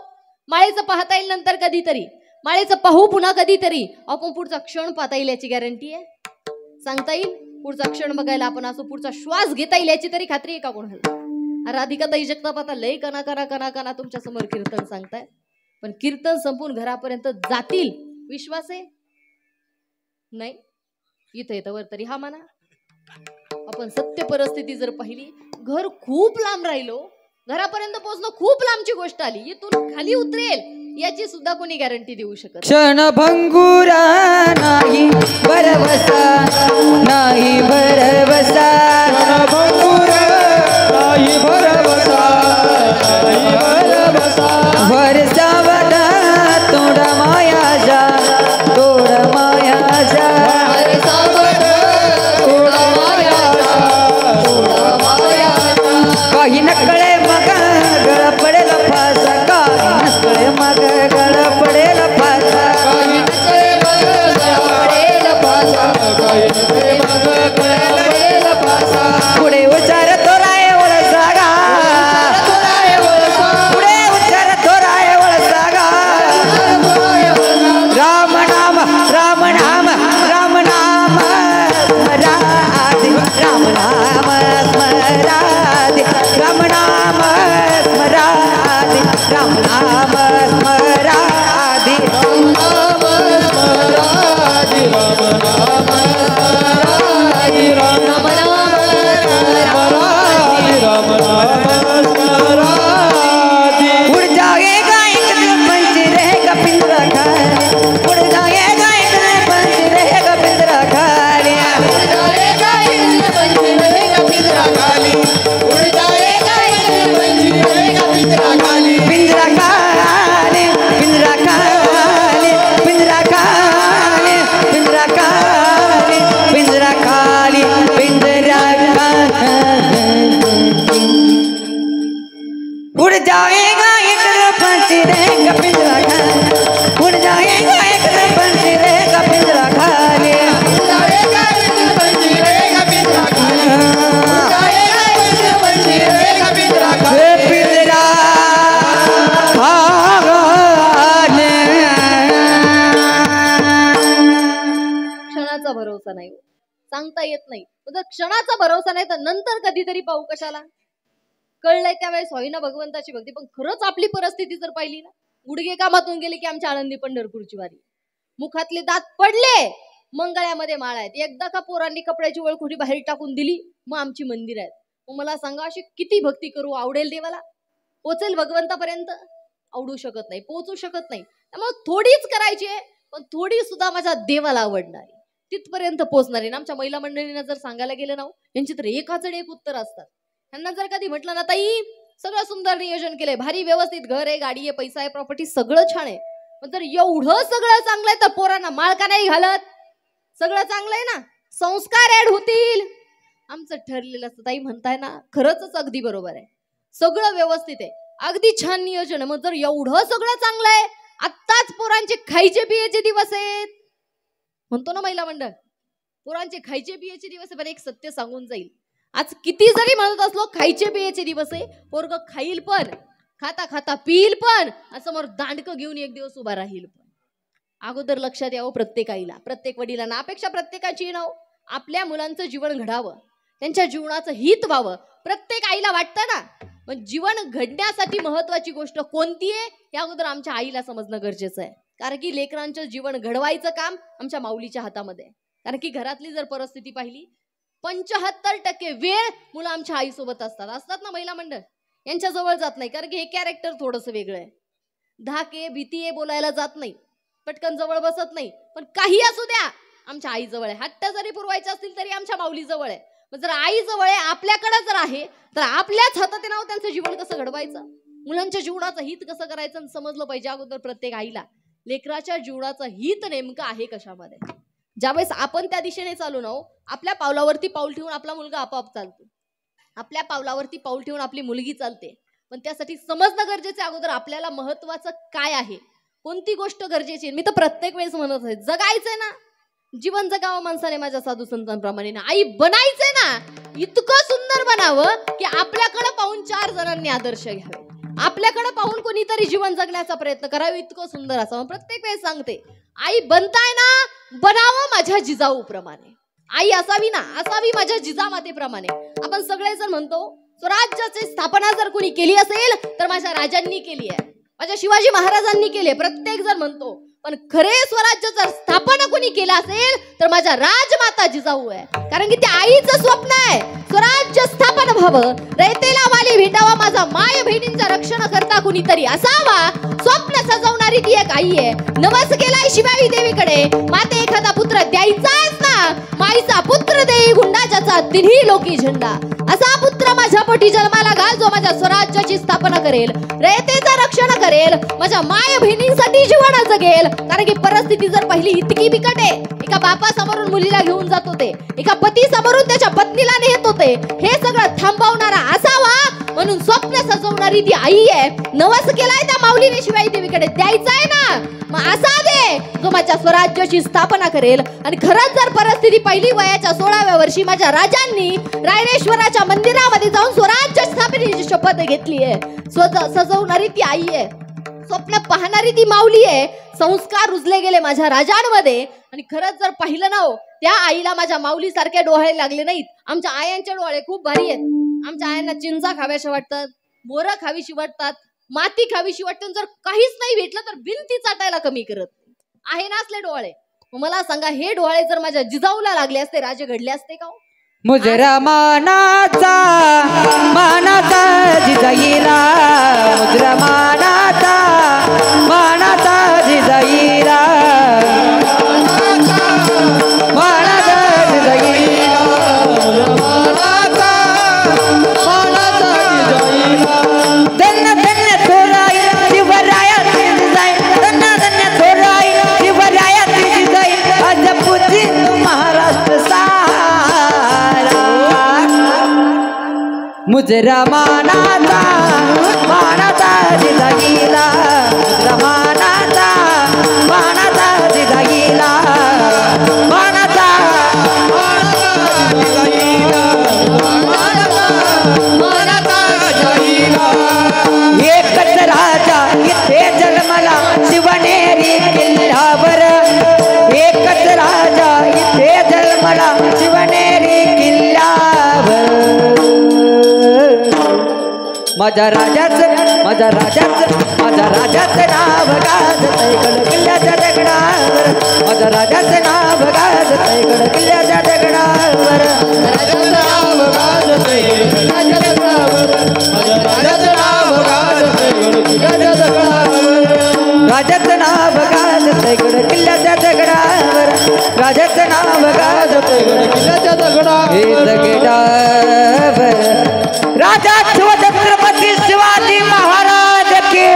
माळेचं पाहता येईल नंतर कधीतरी, माळेचं पाहू पुन्हा कधीतरी. आपण पुढचा क्षण पाहता येईल याची गॅरंटी आहे? सांगता येईल पुढचा क्षण बघायला? आपण असं पुढचा श्वास घेता येईल याची तरी खात्री आहे का कोणाला? राधिका ताई जगताप आता लय कना कना कना कना तुमच्या समोर कीर्तन सांगताय, पण कीर्तन संपून घरापर्यंत जातील विश्वास आहे? नाही. इथं येतं वर तरी हा म्हणा. आपण सत्य परिस्थिती जर पाहिली, घर खूप लांब राहिलो, घरापर्यंत पोहोचणं खूप लांबची गोष्ट आली, इथून खाली उतरेल याची सुद्धा कोणी गॅरंटी देऊ शकत क्षणभंगुरा नाही भरवसा, नाही भरवसा, क्षणभंगुरा नाही भरवसा, नाही भरवसा. वर्षावदा तोड मायाजा, तोड मायाजा, काही नकळे मग गळ पडेल फासा, काही नकळे मग गळ पडेल फासा, काही नकळे मग गळ पडेल फासा, काही नकळे मग गळ पडेल फासा. पुढे उचार तो राय ओळ सांगता येत नाही. जर क्षणाचा भरोसा नाही तर नंतर कधीतरी पाहू कशाला. कळलंय त्यावेळेस होईना भगवंताची भक्ती. पण खरंच आपली परिस्थिती जर पाहिली ना, गुडघे कामातून गेले की आमच्या आनंदी पंढरपूरची वारी. मुखातले दात पडले, मंगळ्यामध्ये माळ आहेत. एकदा का पोरांनी कपड्याची वळखुटी बाहेर टाकून दिली मग आमची मंदिर आहेत. मग मला सांगा अशी किती भक्ती करू आवडेल देवाला? पोचेल भगवंतापर्यंत? आवडू शकत नाही, पोचू शकत नाही. त्यामुळे थोडीच करायची आहे, पण थोडी सुद्धा माझ्या देवाला आवडणारी, तिथपर्यंत पोचणारी. ना आमच्या महिला मंडळींना जर सांगायला गेलं ना, यांची तर एकाचडे एक उत्तर असतात. त्यांना जर कधी म्हटलं ना, ताई सगळं सुंदर नियोजन केलंय, भारी व्यवस्थित घर आहे, गाडी आहे, पैसा आहे, प्रॉपर्टी सगळं छान आहे, पण जर एवढं सगळं चांगलंय तर पोरांना माळ का नाही घालत? सगळं चांगलंय ना, संस्कार ऍड होतील. आमचं ठरलेलं असतं. ताई म्हणताय ना, खरंच अगदी बरोबर आहे, सगळं व्यवस्थित आहे, अगदी छान नियोजन आहे. मग जर एवढं सगळं चांगलं आहे, आत्ताच पोरांचे खायचे पियेचे दिवस आहेत म्हणतो ना महिला मंडळ, पोरांचे खायचे पियेचे दिवस आहे. पण एक सत्य सांगून जाईल, आज किती जरी म्हणत असलो खायचे पियेचे दिवस आहे, पोरग खाईल पण, खाता खाता पिईल पण, समोर दांडकं घेऊन एक दिवस उभा राहील पण. अगोदर लक्षात यावं प्रत्येक आईला, प्रत्येक वडिलांना. अपेक्षा प्रत्येकाची नाव आपल्या मुलांचं जीवन घडावं, त्यांच्या जीवनाचं हित व्हावं. प्रत्येक आईला वाटतं ना, पण जीवन घडण्यासाठी महत्वाची गोष्ट कोणती आहे हे अगोदर आमच्या आईला समजणं गरजेचं आहे. कारण की लेकरांचं जीवन घडवायचं काम आमच्या माऊलीच्या हातामध्ये आहे. कारण की घरातली जर परिस्थिती पाहिली, 75% वेळ मुलं आमच्या आईसोबत असतात ना महिला मंडळ, यांच्या जवळ जात नाही. कारण की हे कॅरेक्टर थोडंसं वेगळं आहे. धाके भीती बोलायला जात नाही, पटकन जवळ बसत नाही. पण काही असू द्या, आमच्या आई जवळ आहे. हट्ट जरी पुरवायचे असतील तरी आमच्या माऊली जवळ आहे. जर आई जवळ आहे, आपल्याकडे जर आहे, तर आपल्याच हातात नाव त्यांचं जीवन कसं घडवायचं, मुलांच्या जीवनाचं हित कसं करायचं समजलं पाहिजे अगोदर प्रत्येक आईला. लेकराच्या जीवनाचं हित नेमकं आहे कशामध्ये. ज्यावेळेस आपण त्या दिशेने चालू ना, आपल्या पावलावरती पाऊल ठेवून आपला मुलगा आपोआप चालतो, आपल्या पावलावरती पाऊल ठेवून आपली मुलगी चालते. पण त्यासाठी समजणं गरजेचं आहे अगोदर आपल्याला महत्वाचं काय आहे, कोणती गोष्ट गरजेची आहे. मी तर प्रत्येक वेळेस म्हणत आहे, जगायचंय ना, जीवन जगावं माणसाने माझ्या साधू संतांप्रमाणे ना. आई बनायचंय ना, इतकं सुंदर बनावं की आपल्याकडे पाहून 4 जणांनी आदर्श घ्यावे, आपल्याकडे पाहून कोणीतरी जीवन जगण्याचा प्रयत्न करावा, इतकं सुंदर असावं. प्रत्येक वेळेस सांगते, आई बनताय ना, बनावं माझ्या जिजाऊ प्रमाणे. आई असावी ना, असावी माझ्या जिजामातेप्रमाणे. आपण सगळेजण म्हणतो स्वराज्याची स्थापना जर कोणी केली असेल तर माझ्या राजांनी केली आहे, माझ्या शिवाजी महाराजांनी केली आहे, प्रत्येक जण म्हणतो. पण खरे स्वराज्य जर स्थापना कोणी केलं असेल तर माझ्या राजमाता जिजाऊ आहे. कारण की त्या आईचं स्वप्न आहे स्वराज्य स्थापन व्हावं, रयतेला वाली भेटावा, माझा माय बहिणींचं रक्षण करता कुणीतरी असावा. स्वप्न सजवणारी ती एक आई आहे. नवस केलाय शिवाई देवीकडे, माते एखादा पुत्र द्यायचाच ना, माईचा पुत्र देई गुंडाच्या तिन्ही लोकी झेंडा. असा पुत्र माझ्या पोटी जन्माला घाल, जो माझ्या स्वराज्याची स्थापना करेल, रयतेचं रक्षण करेल, माझ्या माय बहिणींसाठी जीवन जगेल. कारण की परिस्थिती जर पहिली इतकी बिकट आहे, एका बापा समोरून मुलीला घेऊन जात होते, एका पती समोरून त्याच्या पत्नीला नेत होते, हे सगळं थांबवणारा असावा म्हणून स्वप्न सजवणारी ती आई आहे. नवस केलाय त्या माऊलीने शिवाई देवीकडे, द्यायचाय ना, मग असा दे जो माझ्या स्वराज्याची स्थापना करेल. आणि खरंच जर परिस्थिती पहिली, वयाच्या 16व्या वर्षी माझ्या राजांनी रायरेश्वराच्या मंदिरामध्ये जाऊन स्वराज्य स्थापनेची शपथ घेतली आहे. सजवणारी ती आई आहे, स्वप्न पाहणारी ती माऊली आहे. संस्कार रुजले गेले माझ्या राजांमध्ये. आणि खरंच जर पाहिलं ना, त्या आईला माझ्या माऊली सारखे डोळे लागले नाहीत. आमच्या आयांचे डोळे खूप भारी आहेत. आमच्या आयांना चिंचा खाव्याशा वाटतात, बोरं खावीशी वाटतात, माती खावीशी वाटतात. जर काहीच नाही भेटलं तर भिंती चाटायला कमी करत आहे ना असले डोळे. मला सांगा, हे डोळे जर माझ्या जिजाऊला लागले असते, राजे घडले असते का? मुजरा मानाचा जिजाईला, मुजरा मानाचा जिजाईला, मुजरा मानाचा जिजाईला, मुजरा मानाचा जिजाईला, एकच राजा इथे जन्मला शिवनेरी किल्ल्यावर, एकच राजा इथे जन्मला शिवनेरी माझ्या राजाचं नाव गाजतंय गड किल्ल्याच्या दगडावर माझ्या राजाचं नाव गाजतंय गड किल्ल्याच्या दगडावर राजाचं नाव गाजतंय किल्ल्याच्या दगडावर माझ्या राजाचं नाव गाजतंय गड किल्ल्याच्या दगडावर राजाचं नाव गाजतंय गड किल्ल्याच्या दगडावर राजाचं नाव गाजतंय गड किल्ल्याच्या दगडावर राजा छत्रपती शिवाजी महाराज के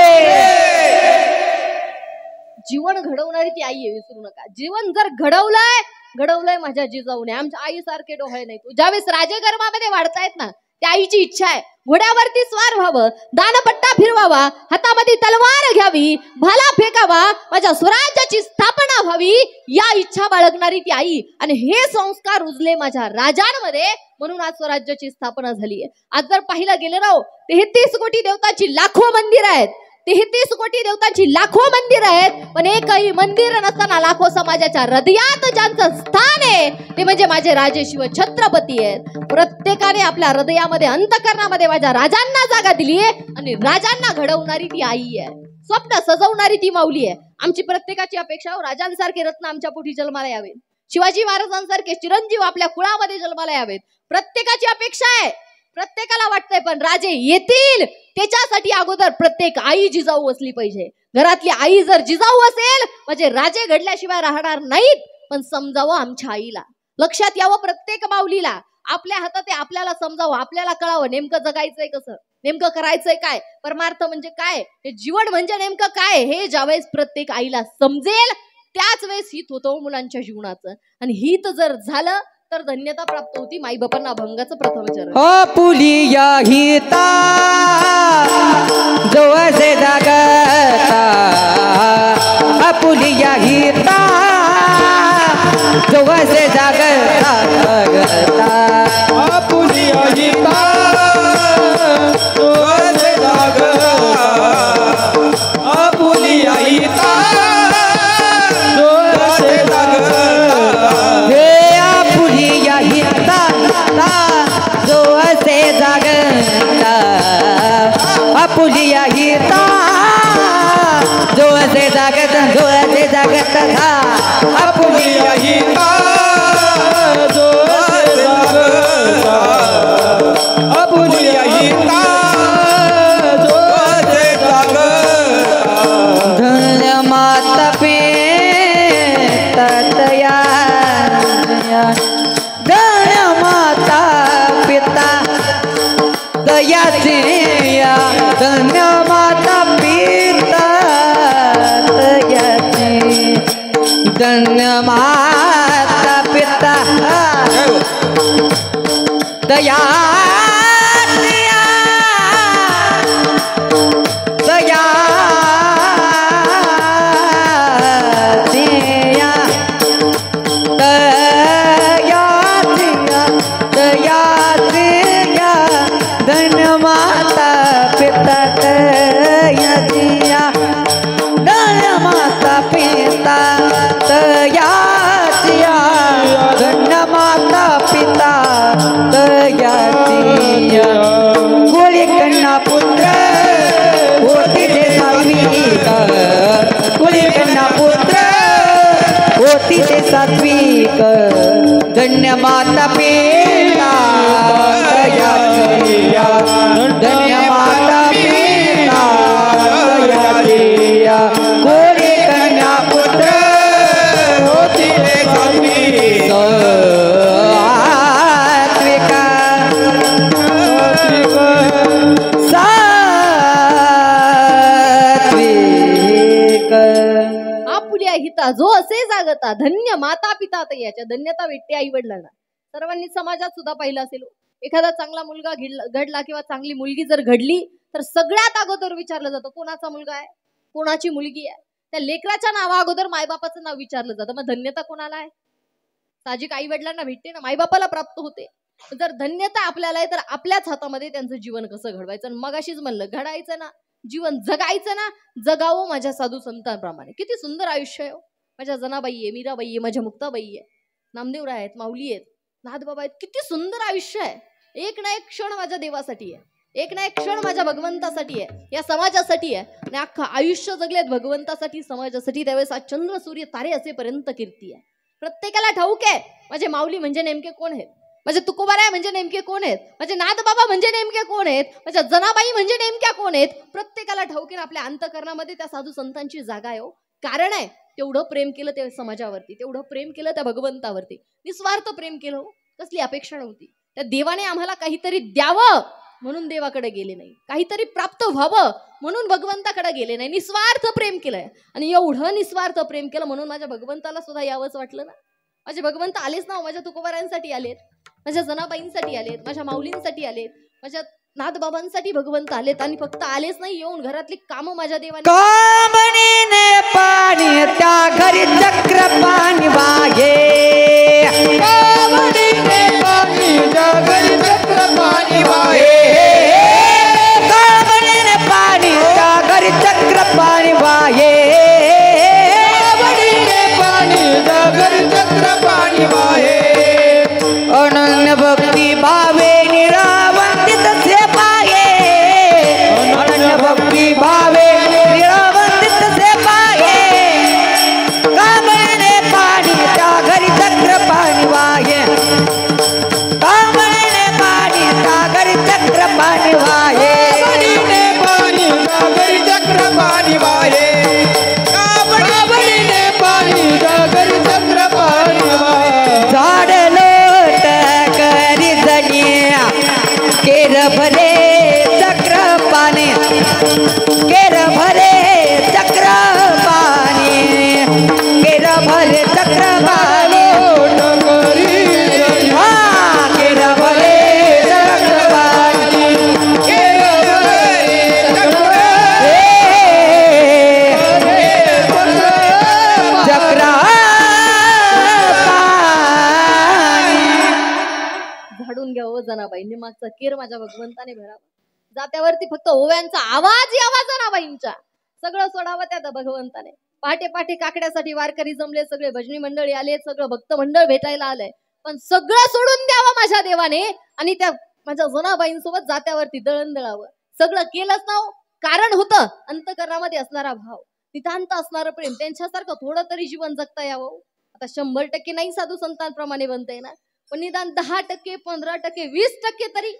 जीवन घडवणारी ती आई आहे, विसरू नका. जीवन जर घडवलंय माझ्या जिजाऊने. आमच्या आई सारखे डोळे नाही. तू ज्यावेळेस राजगर्भामध्ये वाढतायत ना, त्या आईची इच्छा आहे घोड्यावरती स्वार व्हावं, दानपट्टा फिरवावा, हातामध्ये तलवार घ्यावी, भाला फेकावा, माझ्या स्वराज्याची स्थापना व्हावी, या इच्छा बाळगणारी ती आई. आणि हे संस्कार रुजले माझ्या राजांमध्ये, म्हणून आज स्वराज्याची स्थापना झाली. आज जर पाहिलं गेलं ना, 33 कोटी देवताची लाखो मंदिर आहेत, 33 कोटी देवतांची लाखो मंदिर आहेत, पण एकही मंदिर नसताना लाखो समाजाच्या हृदयात ज्यांचं स्थान आहे ते म्हणजे माझे राजे शिव छत्रपती आहेत. प्रत्येकाने आपल्या हृदयामध्ये, अंतकरणामध्ये माझ्या राजांना जागा दिली आहे आणि राजांना घडवणारी ती आई आहे, स्वप्न सजवणारी ती माऊली आहे. आमची प्रत्येकाची अपेक्षा, राजांसारखे रत्न आमच्या पोटी जन्माला यावेत, शिवाजी महाराजांसारखे चिरंजीव आपल्या कुळामध्ये जन्माला यावेत. प्रत्येकाची अपेक्षा आहे, प्रत्येकाला वाटतंय, पण राजे येतील त्याच्यासाठी अगोदर प्रत्येक आई जिजाऊ असली पाहिजे. घरातली आई जर जिजाऊ असेल म्हणजे राजे घडल्याशिवाय राहणार नाहीत. पण समजावं आमच्या आईला, लक्षात यावं प्रत्येक माऊलीला, आपल्या हातात आहे, आपल्याला समजावं, आपल्याला कळावं नेमकं जगायचंय कसं, नेमकं करायचंय काय, परमार्थ म्हणजे काय, हे जीवन म्हणजे नेमकं काय, हे ज्यावेळेस प्रत्येक आईला समजेल त्याच वेळेस हित होतं मुलांच्या जीवनाचं. आणि हित जर झालं तर धन्यता प्राप्त होती माई बापांना अभंगाचं प्रथम चरण. पुलिया हिता जवळचे जागता, पुलिया हिता जवळचे जागता आपुलिया हिता जवळचे जागता, आपुलिया हिता जवळचे जागता, पुलिया हिता जवळचे जागता, पुलिया हिता जवळचे जागता, जवळचे जागता, आपुलिया हिता जवळचे जागता, आपुलिया हिता जवळचे जागता. धन्य माता पिता तया, धन्य माता पिता दयाचे, धन्य माता पिता दयाचे, धन्य माता पिता दया दया धन्य माता पिता दया दिया, धन्य माता पिता दया दिया, धन्य माता पिता दया दिया. कोळी कन्या पुत्र होती ते सात्विक, कोळी कन्या पुत्र होती ते सात्विक, धन्य माता पिता दया दिया, धन्य माता पिता दया दिया. कोळी कन्या पुत्र होती ते सात्विक, आपुल्या हिता जो असे जागता, धन्य माता पिता याच्या धन्यता भेटते आई वडिलांना. सर्वांनी समाजात सुद्धा पाहिलं असेल, एखादा चांगला मुलगा घडला किंवा चांगली मुलगी जर घडली तर सगळ्यात अगोदर विचारलं जातं कोणाचा मुलगा आहे, कोणाची मुलगी आहे. त्या लेकराच्या नावा अगोदर मायबापाचं नाव विचारलं जातं. मग धन्यता कोणाला आहे? साहजिक आई वडिलांना भेटते ना, मायबापाला प्राप्त होते. जर धन्यता आपल्याला आहे तर आपल्याच हातामध्ये त्यांचं जीवन कसं घडवायचं. आणि मग अशीच म्हणलं, घडायचं ना जीवन, जगायचं ना जगावं माझ्या साधू संतांप्रमाणे. किती सुंदर आयुष्य आहे. माझ्या जनाबाई आहे, मीराबाई आहे, माझ्या मुक्ताबाई आहे, नामदेवराय आहेत, माऊली आहेत, नाथबाबा आहेत. किती सुंदर आयुष्य आहे. एक ना एक क्षण माझ्या देवासाठी आहे. एक ना एक क्षण माझ्या भगवंतासाठी आहे, या समाजासाठी आहे आणि अख्खं आयुष्य जगलेत भगवंतासाठी, समाजासाठी. त्यावेळेस आज चंद्र सूर्य तारे असेपर्यंत कीर्ती आहे. प्रत्येकाला ठाऊक आहे माझे माऊली म्हणजे नेमके कोण आहेत, माझे तुकोबाराय म्हणजे नेमके कोण आहेत, माझे नाथबाबा म्हणजे नेमके कोण आहेत, माझ्या जनाबाई म्हणजे नेमक्या कोण आहेत. प्रत्येकाला ठाऊक आहे. आपल्या अंतःकरणामध्ये त्या साधू संतांची जागा आहे. कारण आहे तेवढं प्रेम केलं त्या समाजावरती, तेवढं प्रेम केलं त्या भगवंतावरती, निस्वार्थ प्रेम केलं. कसली अपेक्षा नव्हती. त्या देवाने आम्हाला काहीतरी द्यावं म्हणून देवाकडे गेले नाही, काहीतरी प्राप्त व्हावं म्हणून भगवंताकडे गेले नाही, निस्वार्थ प्रेम केलंय. आणि एवढं निस्वार्थ प्रेम केलं म्हणून माझ्या भगवंताला सुद्धा यावंच वाटलं ना. माझे भगवंत आलेच ना, माझ्या तुकोबारायांसाठी आलेत, माझ्या जनाबाईंसाठी आलेत, माझ्या माऊलींसाठी आलेत, माझ्या नाथबाबांसाठी भगवंत आलेत. आणि फक्त आलेच नाही, येऊन घरातली कामं माझ्या देवाने. कामणीने पाणी त्या घरी चक्र पाणी वागे, कामणीने पाणी त्या घरी चक्र पाणी वाहे, कामणीने पाणी त्या घरी चक्र पाणी वाहे, कामणीने पाणी त्या घरी चक्र पाणी वाहे. अनन्य भक्ती भावे निरावंतित से पाये, अनन्य भक्ती भावे निरावंतित से पाये, कामणीने पाणी त्या घरी चक्र पाणी वाहे, कामणीने पाणी त्या घरी चक्र पाणी वाहे, कामणीने पाणी त्या घरी चक्र पाणी वाहे, कामणीने पाणी त्या घरी चक्र पाणी वाहे. झाड लोट करी जनिया केर भरे चक्र पाणी, केर भरे चक्र पाणी, केर भरे चक्र पाणी, हा केर भरे चक्र पाणी, चक्र झाडून घ्यावं जनाबाईंनी, मागचा केर माझ्या भगवंताने भरावा. जात्यावरती फक्त ओव्यांचा आवाज यावा जनाबाईंच्या, सगळं सोडावं त्या भगवंताने. पहाटे पहाटे काकड्यासाठी वारकरी जमले, सगळे भजनी मंडळी आले, सगळं भक्त मंडळ भेटायला आलंय, पण सगळं सोडून द्यावं माझ्या देवाने आणि त्या माझ्या जनाबाईंसोबत जात्यावरती दळण दळावं. सगळं केलंच ना. कारण होतं अंतःकरणामध्ये असणारा भाव, नितांत असणारं प्रेम, त्यांच्यासारखं थोडं तरी जीवन जगता यावं. आता 100% नाही साधू संतांप्रमाणे बनता येणार, पण निदान 10%, 15%, 20% तरी.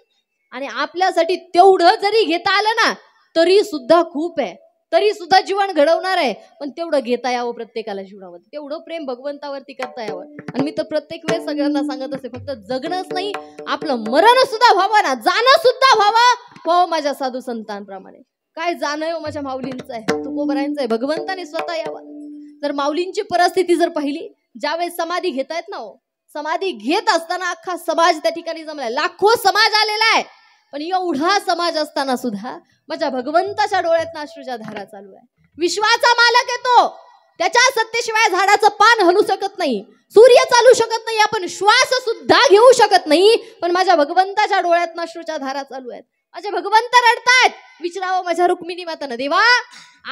आणि आपल्यासाठी तेवढं जरी घेता आलं ना तरी सुद्धा खूप आहे, तरी सुद्धा जीवन घडवणार आहे. पण तेवढं घेता यावं प्रत्येकाला जीवनावरती, तेवढं प्रेम भगवंतावरती करता यावं. आणि मी तर प्रत्येक वेळेस सगळ्यांना सांगत असते, फक्त जगणंच नाही, आपलं मरण सुद्धा व्हावं ना, जाणं सुद्धा व्हावं माझ्या साधू संतांप्रमाणे. काय जाणं माझ्या माऊलींचं आहे, तुकोबारायांचं आहे, भगवंताने स्वतः यावं. जर माऊलींची परिस्थिती जर पाहिली, ज्यावेळेस समाधी घेतायत ना, समाधी घेत असताना अख्खा समाज त्या ठिकाणी जमलाय, लाखो समाज आलेला आहे. पण एवढा समाज असताना सुद्धा माझ्या भगवंताच्या डोळ्यात अश्रूच्या धारा चालू आहे. विश्वाचा मालक आहे तो, त्याच्या सत्तेशिवाय झाडाचं पान हलू शकत नाही, सूर्य चालू शकत नाही, आपण श्वास सुद्धा घेऊ शकत नाही. पण माझ्या भगवंताच्या डोळ्यात अश्रूच्या धारा चालू आहेत. माझे भगवंत रडतायत. विचारावं माझ्या रुक्मिणी मातानं, देवा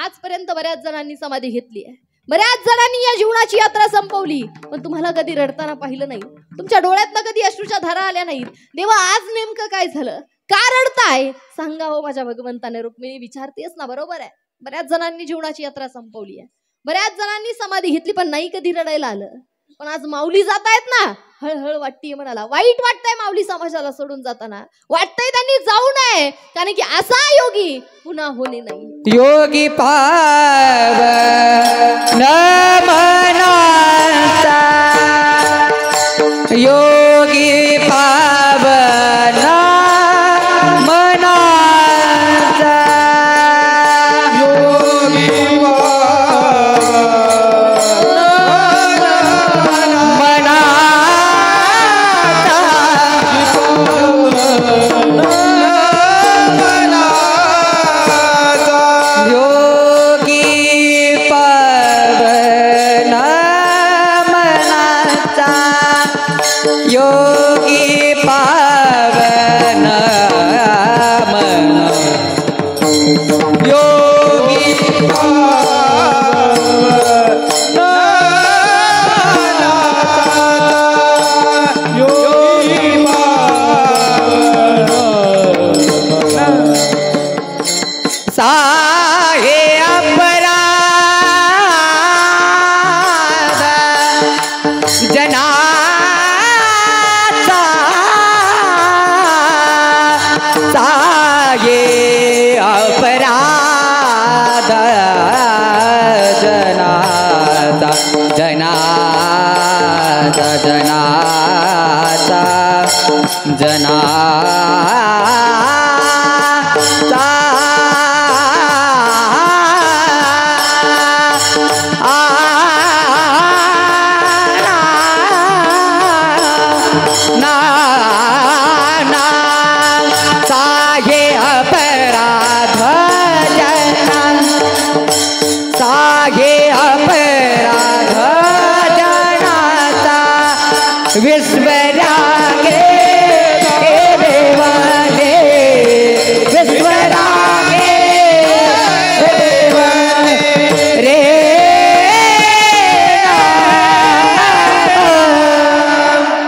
आजपर्यंत बऱ्याच जणांनी समाधी घेतली आहे, बऱ्याच जणांनी या जीवनाची यात्रा संपवली, पण तुम्हाला कधी रडताना पाहिलं नाही, तुमच्या डोळ्यातनं कधी अश्रूच्या धारा आल्या नाहीत. देवा आज नेमकं काय झालं, का रडताय, सांगावं माझ्या भगवंताने. रुक्मिणी विचारतेस ना, बरोबर आहे, बऱ्याच जणांनी जीवनाची यात्रा संपवली आहे, बऱ्याच जणांनी समाधी घेतली, पण नाही कधी रडायला आलं. पण आज माऊली जात आहेत ना, हळहळ वाटतीये मनाला, वाईट वाटतंय माऊली समाजाला सोडून जाताना, वाटतंय त्यांनी जाऊ नये, कारण की असा योगी पुन्हा होणे नाही. योगी पाव न मनाचा, योगी पाव न मनाचा, योगी योगी पाव जनाचा जनाचा जनाचा विश्वरागे देवाने विश्वरागे देवाने रे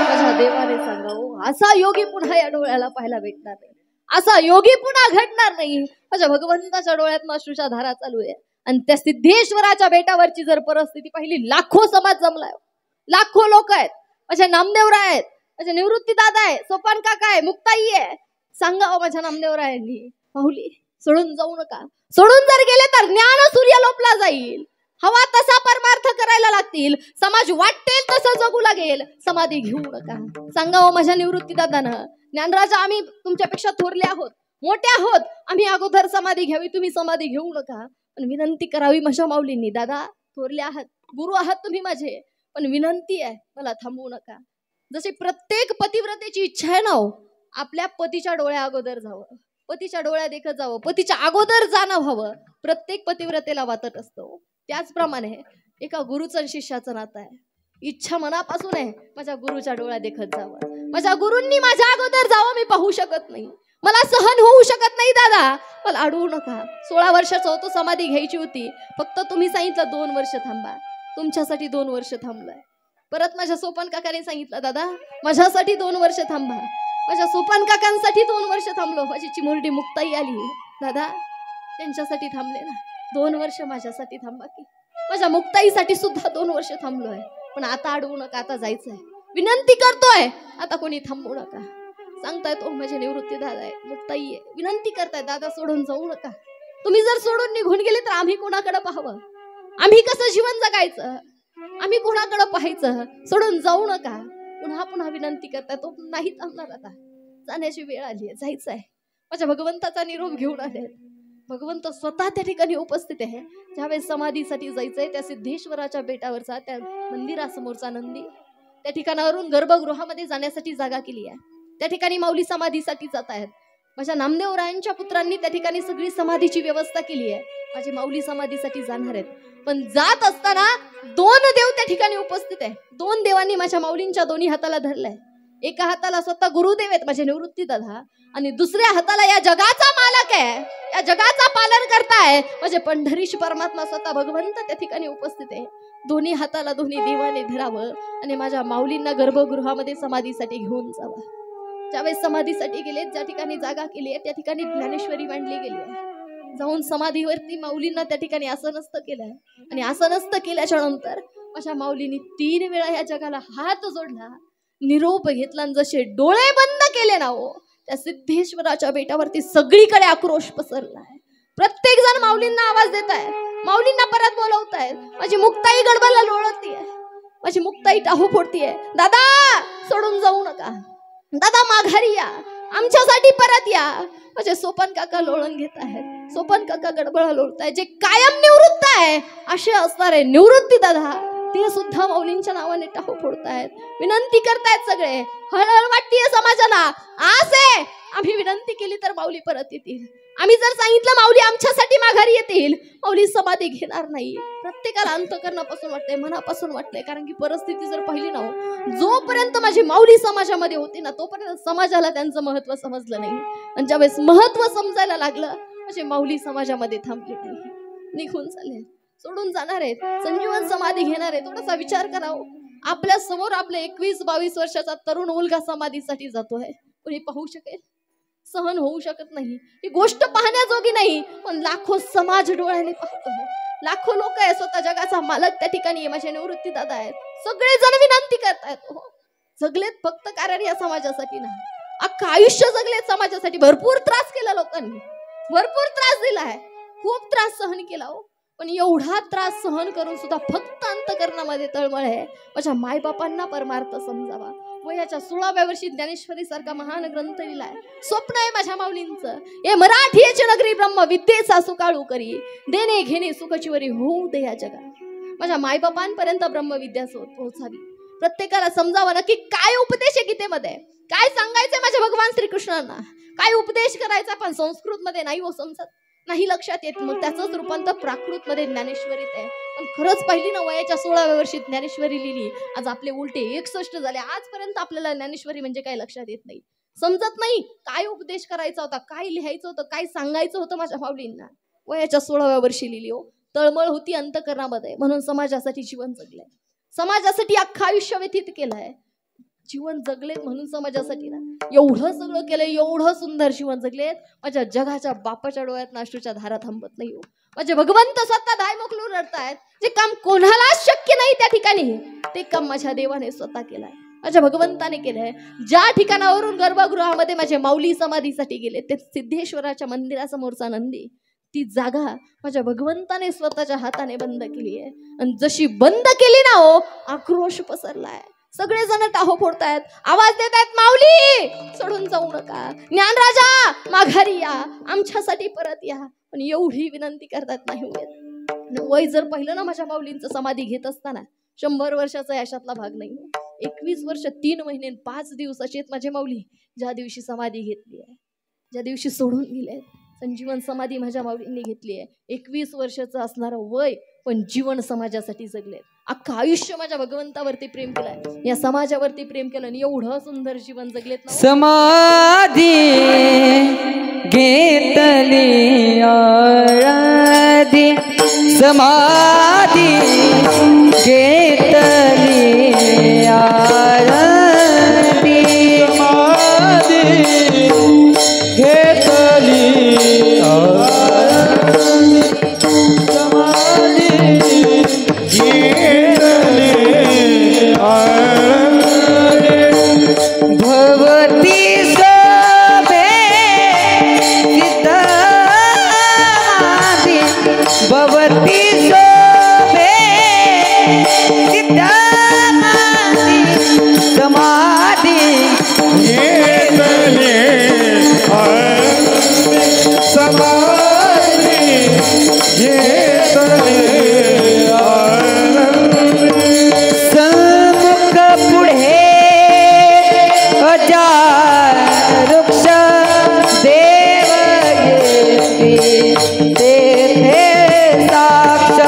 माझ्या देवाने सांगावं असा योगी पुन्हा या डोळ्याला पाहायला भेटणार नाही, असा योगी पुन्हा घडणार नाही. माझ्या भगवंताच्या डोळ्यात अश्रूच्या धारा चालू आहे. आणि त्या सिद्धेश्वराच्या बेटावरची जर परिस्थिती पाहिली, लाखो समाज जमलाय, लाखो लोक आहेत. माझ्या नामदेवराय आहेत, माझे निवृत्ती दादा आहे, सोपान काका आहे, मुक्ताई आहे. सांगावं माझ्या नामदेवरायांनी, माऊली सोडून जाऊ नका. सोडून जर गेले तर ज्ञान सूर्य लोपला जाईल. हवा तसा परमार्थ करायला लागतील. समाज वाटेल तसं जगू लागेल. समाधी घेऊ नका. सांगावं माझ्या निवृत्ती दादानं, ज्ञानराजा आम्ही तुमच्यापेक्षा थोरले आहोत, मोठे आहोत, आम्ही अगोदर समाधी घ्यावी, तुम्ही समाधी घेऊ नका. पण विनंती करावी माझ्या माऊलींनी, दादा थोरले आहात, गुरु आहात तुम्ही माझे, पण विनंती आहे मला थांबवू नका. जसे प्रत्येक पतिव्रतेची इच्छा आहे ना, आपल्या पतीच्या डोळ्या अगोदर जावं, पतीच्या डोळ्या देखत जावं, पतीच्या अगोदर जाणं व्हावं, प्रत्येक पतिव्रतेला वाटत असतो. त्याचप्रमाणे एका गुरुचं आणि शिष्याचं नातं आहे. इच्छा मनापासून आहे माझ्या गुरुच्या डोळ्या देखत जावं, माझ्या गुरूंनी माझ्या अगोदर जावं. मी पाहू शकत नाही, मला सहन होऊ शकत नाही. दादा मला अडवू नका. 16 वर्षाचं होतो, समाधी घ्यायची होती, फक्त तुम्ही सांगितलं 2 वर्ष थांबा. तुमच्यासाठी 2 वर्ष थांबलोय. परत माझ्या सोपान काकाने सांगितलं, दादा माझ्यासाठी 2 वर्ष थांबा. माझ्या सोपान काकांसाठी 2 वर्ष थांबलो. माझी चिमुरडी मुक्ताई आली, दादा त्यांच्यासाठी थांबले ना, 2 वर्ष माझ्यासाठी थांबा की. माझ्या मुक्ताईसाठी सुद्धा 2 वर्ष थांबलोय. पण आता अडवू नका, आता जायचंय, विनंती करतोय, आता कोणी थांबवू नका. सांगताय तो माझे निवृत्ती दादा आहे, मुक्ताई आहे, विनंती करताय, दादा सोडून जाऊ नका. तुम्ही जर सोडून निघून गेले तर आम्ही कोणाकडे पाहावं, आम्ही कसं जीवन जगायचं, आम्ही कोणाकडे पाहायचं. सोडून जाऊ नका. पुन्हा पुन्हा विनंती करताय, तो नाही थांबणार. आता जाण्याची वेळ आली आहे, जायचंय. माझ्या भगवंताचा निरोप घेऊन आले. भगवंत स्वतः त्या ठिकाणी उपस्थित आहे. ज्यावेळेस समाधीसाठी जायचंय, त्या सिद्धेश्वराच्या बेटावरचा त्या मंदिरासमोरचा नंदी, त्या ठिकाणावरून गर्भगृहामध्ये जाण्यासाठी जागा केली आहे. त्या ठिकाणी माऊली समाधीसाठी जात आहेत. माझ्या नामदेवरायांच्या पुत्रांनी त्या ठिकाणी सगळी समाधीची व्यवस्था केली आहे. माझी माऊली समाधीसाठी जाणार आहेत. पण जात असताना 2 देव त्या ठिकाणी उपस्थित आहे. 2 देवांनी माझ्या माऊलींच्या दोन्ही हाताला धरलंय. एका हाताला स्वतः गुरुदेव आहेत माझे निवृत्ती दादा, आणि दुसऱ्या हाताला या जगाचा मालक आहे, या जगाचा पालन करताय माझे पंढरीश परमात्मा स्वतः भगवंत त्या ठिकाणी उपस्थित आहे. दोन्ही हाताला दोन्ही देवाने धरावं आणि माझ्या माऊलींना गर्भगृहामध्ये समाधीसाठी घेऊन जावं. ज्यावेळेस समाधीसाठी गेले, ज्या ठिकाणी जागा केली आहे त्या ठिकाणी ज्ञानेश्वरी मांडली गेली आहे. जाऊन समाधीवरती माऊलींना त्या ठिकाणी आसनस्थ केलंय. आणि आसनस्थ केल्याच्या नंतर माझ्या माऊलींनी 3 वेळा या जगाला हात जोडला, निरोप घेतला, आणि जसे डोळे बंद केले ना हो, त्या सिद्धेश्वराच्या बेटावरती सगळीकडे आक्रोश पसरलाय. प्रत्येक जण माऊलींना आवाज देत आहे, माऊलींना परत बोलवताय. माझी मुक्ताई गडबडला लोळतीये, माझी मुक्ताई टाहू फोडतीये, दादा सोडून जाऊ नका, दादा माघारी या, आमच्यासाठी परत या. माझे सोपान काका लोळण घेत आहेत, सोपान काका गडबडा लोळताय. जे कायम निवृत्त आहे असे असणारे निवृत्ती दादा, ते सुद्धा माऊलींच्या नावाने टाहू फोडतायत, विनंती करतायत. सगळे हळहळ वाटतीये समाजाला. आसे आम्ही विनंती केली तर माऊली परत येतील, आम्ही जर सांगितलं माऊली आमच्यासाठी माघारी येतील, माऊली समाधी घेणार नाही. प्रत्येकाला अंतकरणापासून वाटतंय, मनापासून वाटतंय. कारण की परिस्थिती जर पाहिली ना, जोपर्यंत माझी माऊली समाजामध्ये होती ना, तोपर्यंत समाजाला त्यांचं महत्व समजलं नाही. आणि ज्यावेळेस महत्व समजायला लागलं, माझी माऊली समाजामध्ये थांबली नाही, निघून चालले, सोडून जाणार आहेत, संजीवन समाधी घेणार आहे. थोडासा विचार करावं. आपल्या समोर आपले 21-22 वर्षाचा तरुण मुलगा समाधीसाठी जातोय. कोणी पाहू शकेल? सहन होऊ शकत नाही. ही गोष्ट पाहण्याजोगी नाही, पण लाखो समाज डोळ्याने पाहतोय, लाखो लोक आहे. स्वतः जगाचा मालक त्या ठिकाणी माझे निवृत्ती दादा आहेत. सगळे जण विनंती करतायत, जगलेत फक्त कारण या समाजासाठी ना, अख्खं आयुष्य जगलेत समाजासाठी. भरपूर त्रास केला लोकांनी, भरपूर त्रास दिलाय, खूप त्रास सहन केला हो. पण एवढा त्रास सहन करून सुद्धा फक्त अंतकरणामध्ये तळमळ आहे माझ्या मायबापांना परमार्थ समजावा. वयाच्या 16व्या वर्षी ज्ञानेश्वरी सारखा महान ग्रंथ लिहिलाय. स्वप्न आहे माझ्या माऊलींचं, हे मराठीची नगरी ब्रह्म विद्येचा सुकाळू करी, देणे घेणे सुखचिवरी होऊ दे या जगा. माझ्या मायबापांपर्यंत ब्रह्मविद्या पोहोचावी. प्रत्येकाला समजावं नक्की काय उपदेश आहे गीतेमध्ये, काय सांगायचंय माझ्या भगवान श्रीकृष्णांना, काय उपदेश करायचा. पण संस्कृत मध्ये नाही हो समजत, नाही लक्षात येत. मग त्याचंच रूपांतर प्राकृत मध्ये ज्ञानेश्वरीत आहे. पण खरंच पहिली ना वयाच्या 16व्या वर्षी ज्ञानेश्वरी लिहिली. आज आपले उलटे 61 झाले. आजपर्यंत आपल्याला ज्ञानेश्वरी म्हणजे काय लक्षात येत नाही, समजत नाही काय उपदेश करायचा होता, काय लिहायचं होतं, काय सांगायचं होतं माझ्या माऊलींना. वयाच्या 16व्या वर्षी लिहिली हो. तळमळ होती अंतकरणामध्ये, म्हणून समाजासाठी जीवन जगलंय, समाजासाठी अख्खं आयुष्य व्यतीत केलंय. जीवन जगलेत म्हणून समाजासाठी ना एवढं सगळं केलंय, एवढं सुंदर जीवन जगलेत. माझ्या जगाच्या बापाच्या डोळ्यात अश्रूच्या धारा थांबत नाही हो. माझे भगवंत स्वतः दाय मोकलून रडतायत. जे काम कोणालाच शक्य नाही त्या ठिकाणी ते काम माझ्या देवाने स्वतः केलंय, माझ्या भगवंताने केलंय. ज्या ठिकाणावरून गर्भगृहामध्ये माझे माऊली समाधीसाठी गेले ते सिद्धेश्वराच्या मंदिरासमोरचा नंदी, ती जागा माझ्या भगवंताने स्वतःच्या हाताने बंद केली आहे. आणि जशी बंद केली ना हो, आक्रोश पसरलाय. सगळेजण टाहो फोडतायत, आवाज देतायत, माऊली सोडून जाऊ नका, ज्ञानराजा माघारी या, आमच्यासाठी परत या. पण एवढी विनंती करतात नाही होत. वय जर पाहिलं ना माझ्या माऊलींचं समाधी घेत असताना 100 वर्षाचा याशातला भाग नाही. 21 वर्ष 3 महिने 5 दिवस असे आहेत माझे माऊली. ज्या दिवशी समाधी घेतली आहे, ज्या दिवशी सोडून गेले, संजीवन समाधी माझ्या माऊलींनी घेतली आहे. 21 वर्षाचं असणारं वय, पण जीवन समाजासाठी जगले. अख्खं आयुष्य माझ्या भगवंतावरती प्रेम केलंय, या समाजावरती प्रेम केलं आणि एवढं सुंदर जीवन जगलेत ना. समाधी घेतली आळधी, समाधी घेतली आळधी, समाधी घेतली भवती सोबे सिद्धमाधी, भवती सोबे सिद्धमाधी, समाधी घेतली समाधी घेतली सन्मुख पुढे अजार वृक्ष देव येती, तेथे साक्ष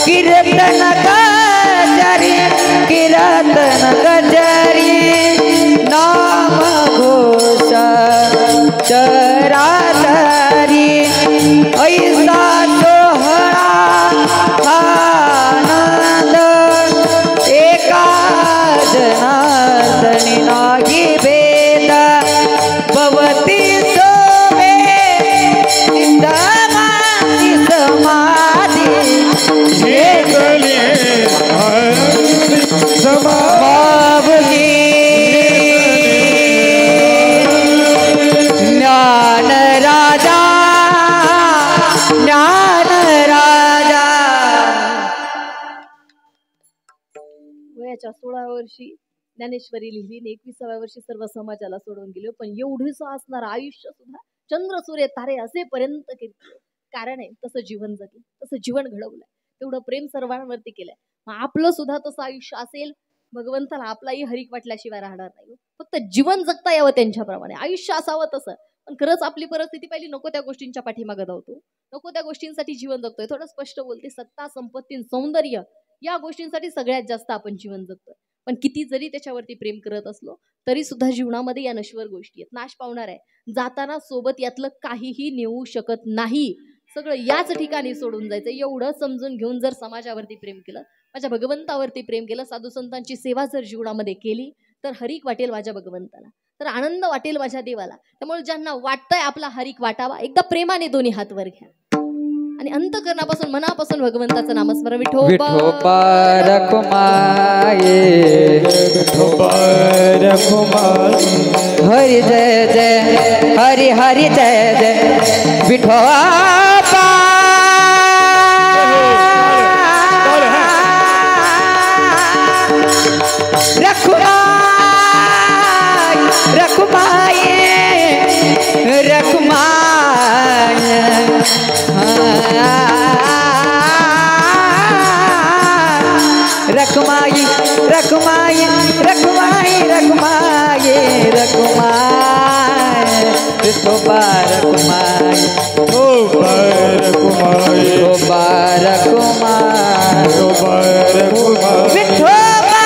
कीर्तन गजारी, कीर्तन गजारी, नाम घोष चराचरी, ऐसा सोहळा आनंद एका जनार्दनी नाही भेद. भवती सोबे सिद्धमाधी, समाधी घेतली माऊली ज्ञान राजा, ज्ञान राजा. वयाच्या 16व्या वर्षी ज्ञानेश्वरी लिहिली, 21व्या वर्षी सर्व समाजाला सोडून गेलो. पण एवढंच असणार आयुष्य सुद्धा चंद्र सूर्य तारे असेपर्यंत केलं. कारण आहे तसं जीवन जगलं, तसं जीवन घडवलंय, तेवढं प्रेम सर्वांवरती केलंय. मग आपलं सुद्धा तसं आयुष्य असेल, भगवंताला आपलाही हरिक वाटल्याशिवाय राहणार नाही. फक्त जीवन जगता यावं त्यांच्याप्रमाणे, आयुष्य असावं तसं. पण खरंच आपली परिस्थिती पहिली नको त्या गोष्टींच्या पाठीमागे धावतो, नको त्या गोष्टींसाठी जीवन जगतोय. थोडं स्पष्ट बोलते, सत्ता संपत्ती सौंदर्य या गोष्टींसाठी सगळ्यात जास्त आपण जीवन जगतोय. पण किती जरी त्याच्यावरती प्रेम करत असलो तरी सुद्धा जीवनामध्ये या नश्वर गोष्टी आहेत, नाश पावणार आहे. जाताना सोबत यातलं काहीही नेऊ शकत नाही, सगळं याच ठिकाणी सोडून जायचं. एवढं समजून घेऊन जर समाजावरती प्रेम केलं, माझ्या भगवंतावरती प्रेम केलं, साधू संतांची सेवा जर जीवनामध्ये केली, तर हरिक वाटेल माझ्या भगवंताला, तर आनंद वाटेल माझ्या देवाला. त्यामुळे ज्यांना वाटतंय आपला हरिक वाटावा, एकदा प्रेमाने दोन्ही हात वर घ्या आणि अंतकरणापासून मनापासून भगवंताचं नामस्मरण. विठोबा रखुमाये, हरि जय जय, हरि हरि जय जय, विठोबा रखमाई रखमाई रखमाई रखमाई रखमाई विठोबा रखमाई विठोबा रखमाई विठोबा रखमाई विठोबा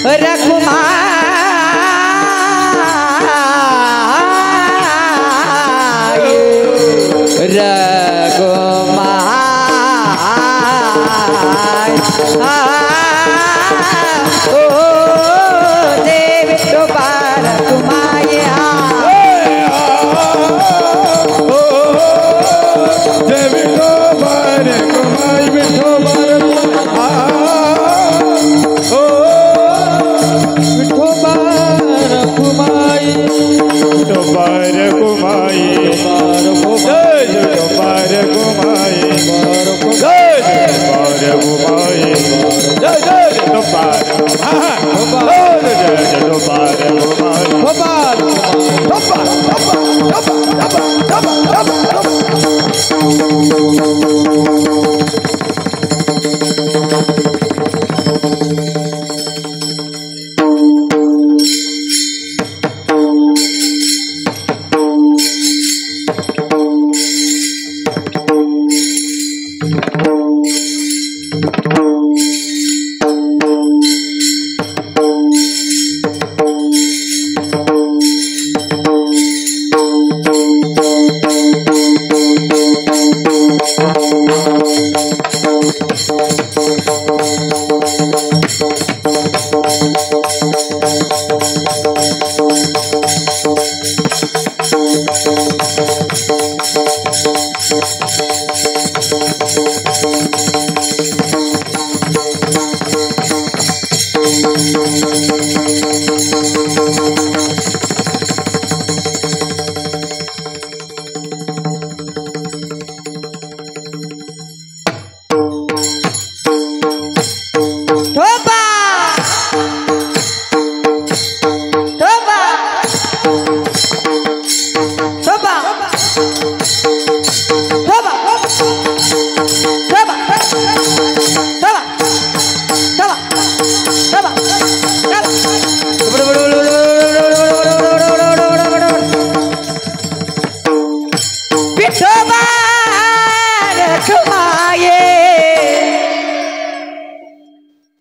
रखमाई विठोबा ओ देव विठोबा रखमाई जय विठोबा रखमाई विठोबा ओ विठोबा रखमाई विठोबा रखमाई जय विठोबा रखमाई जय विठोबा रखमाई जय जय विठोबा जय विठोबा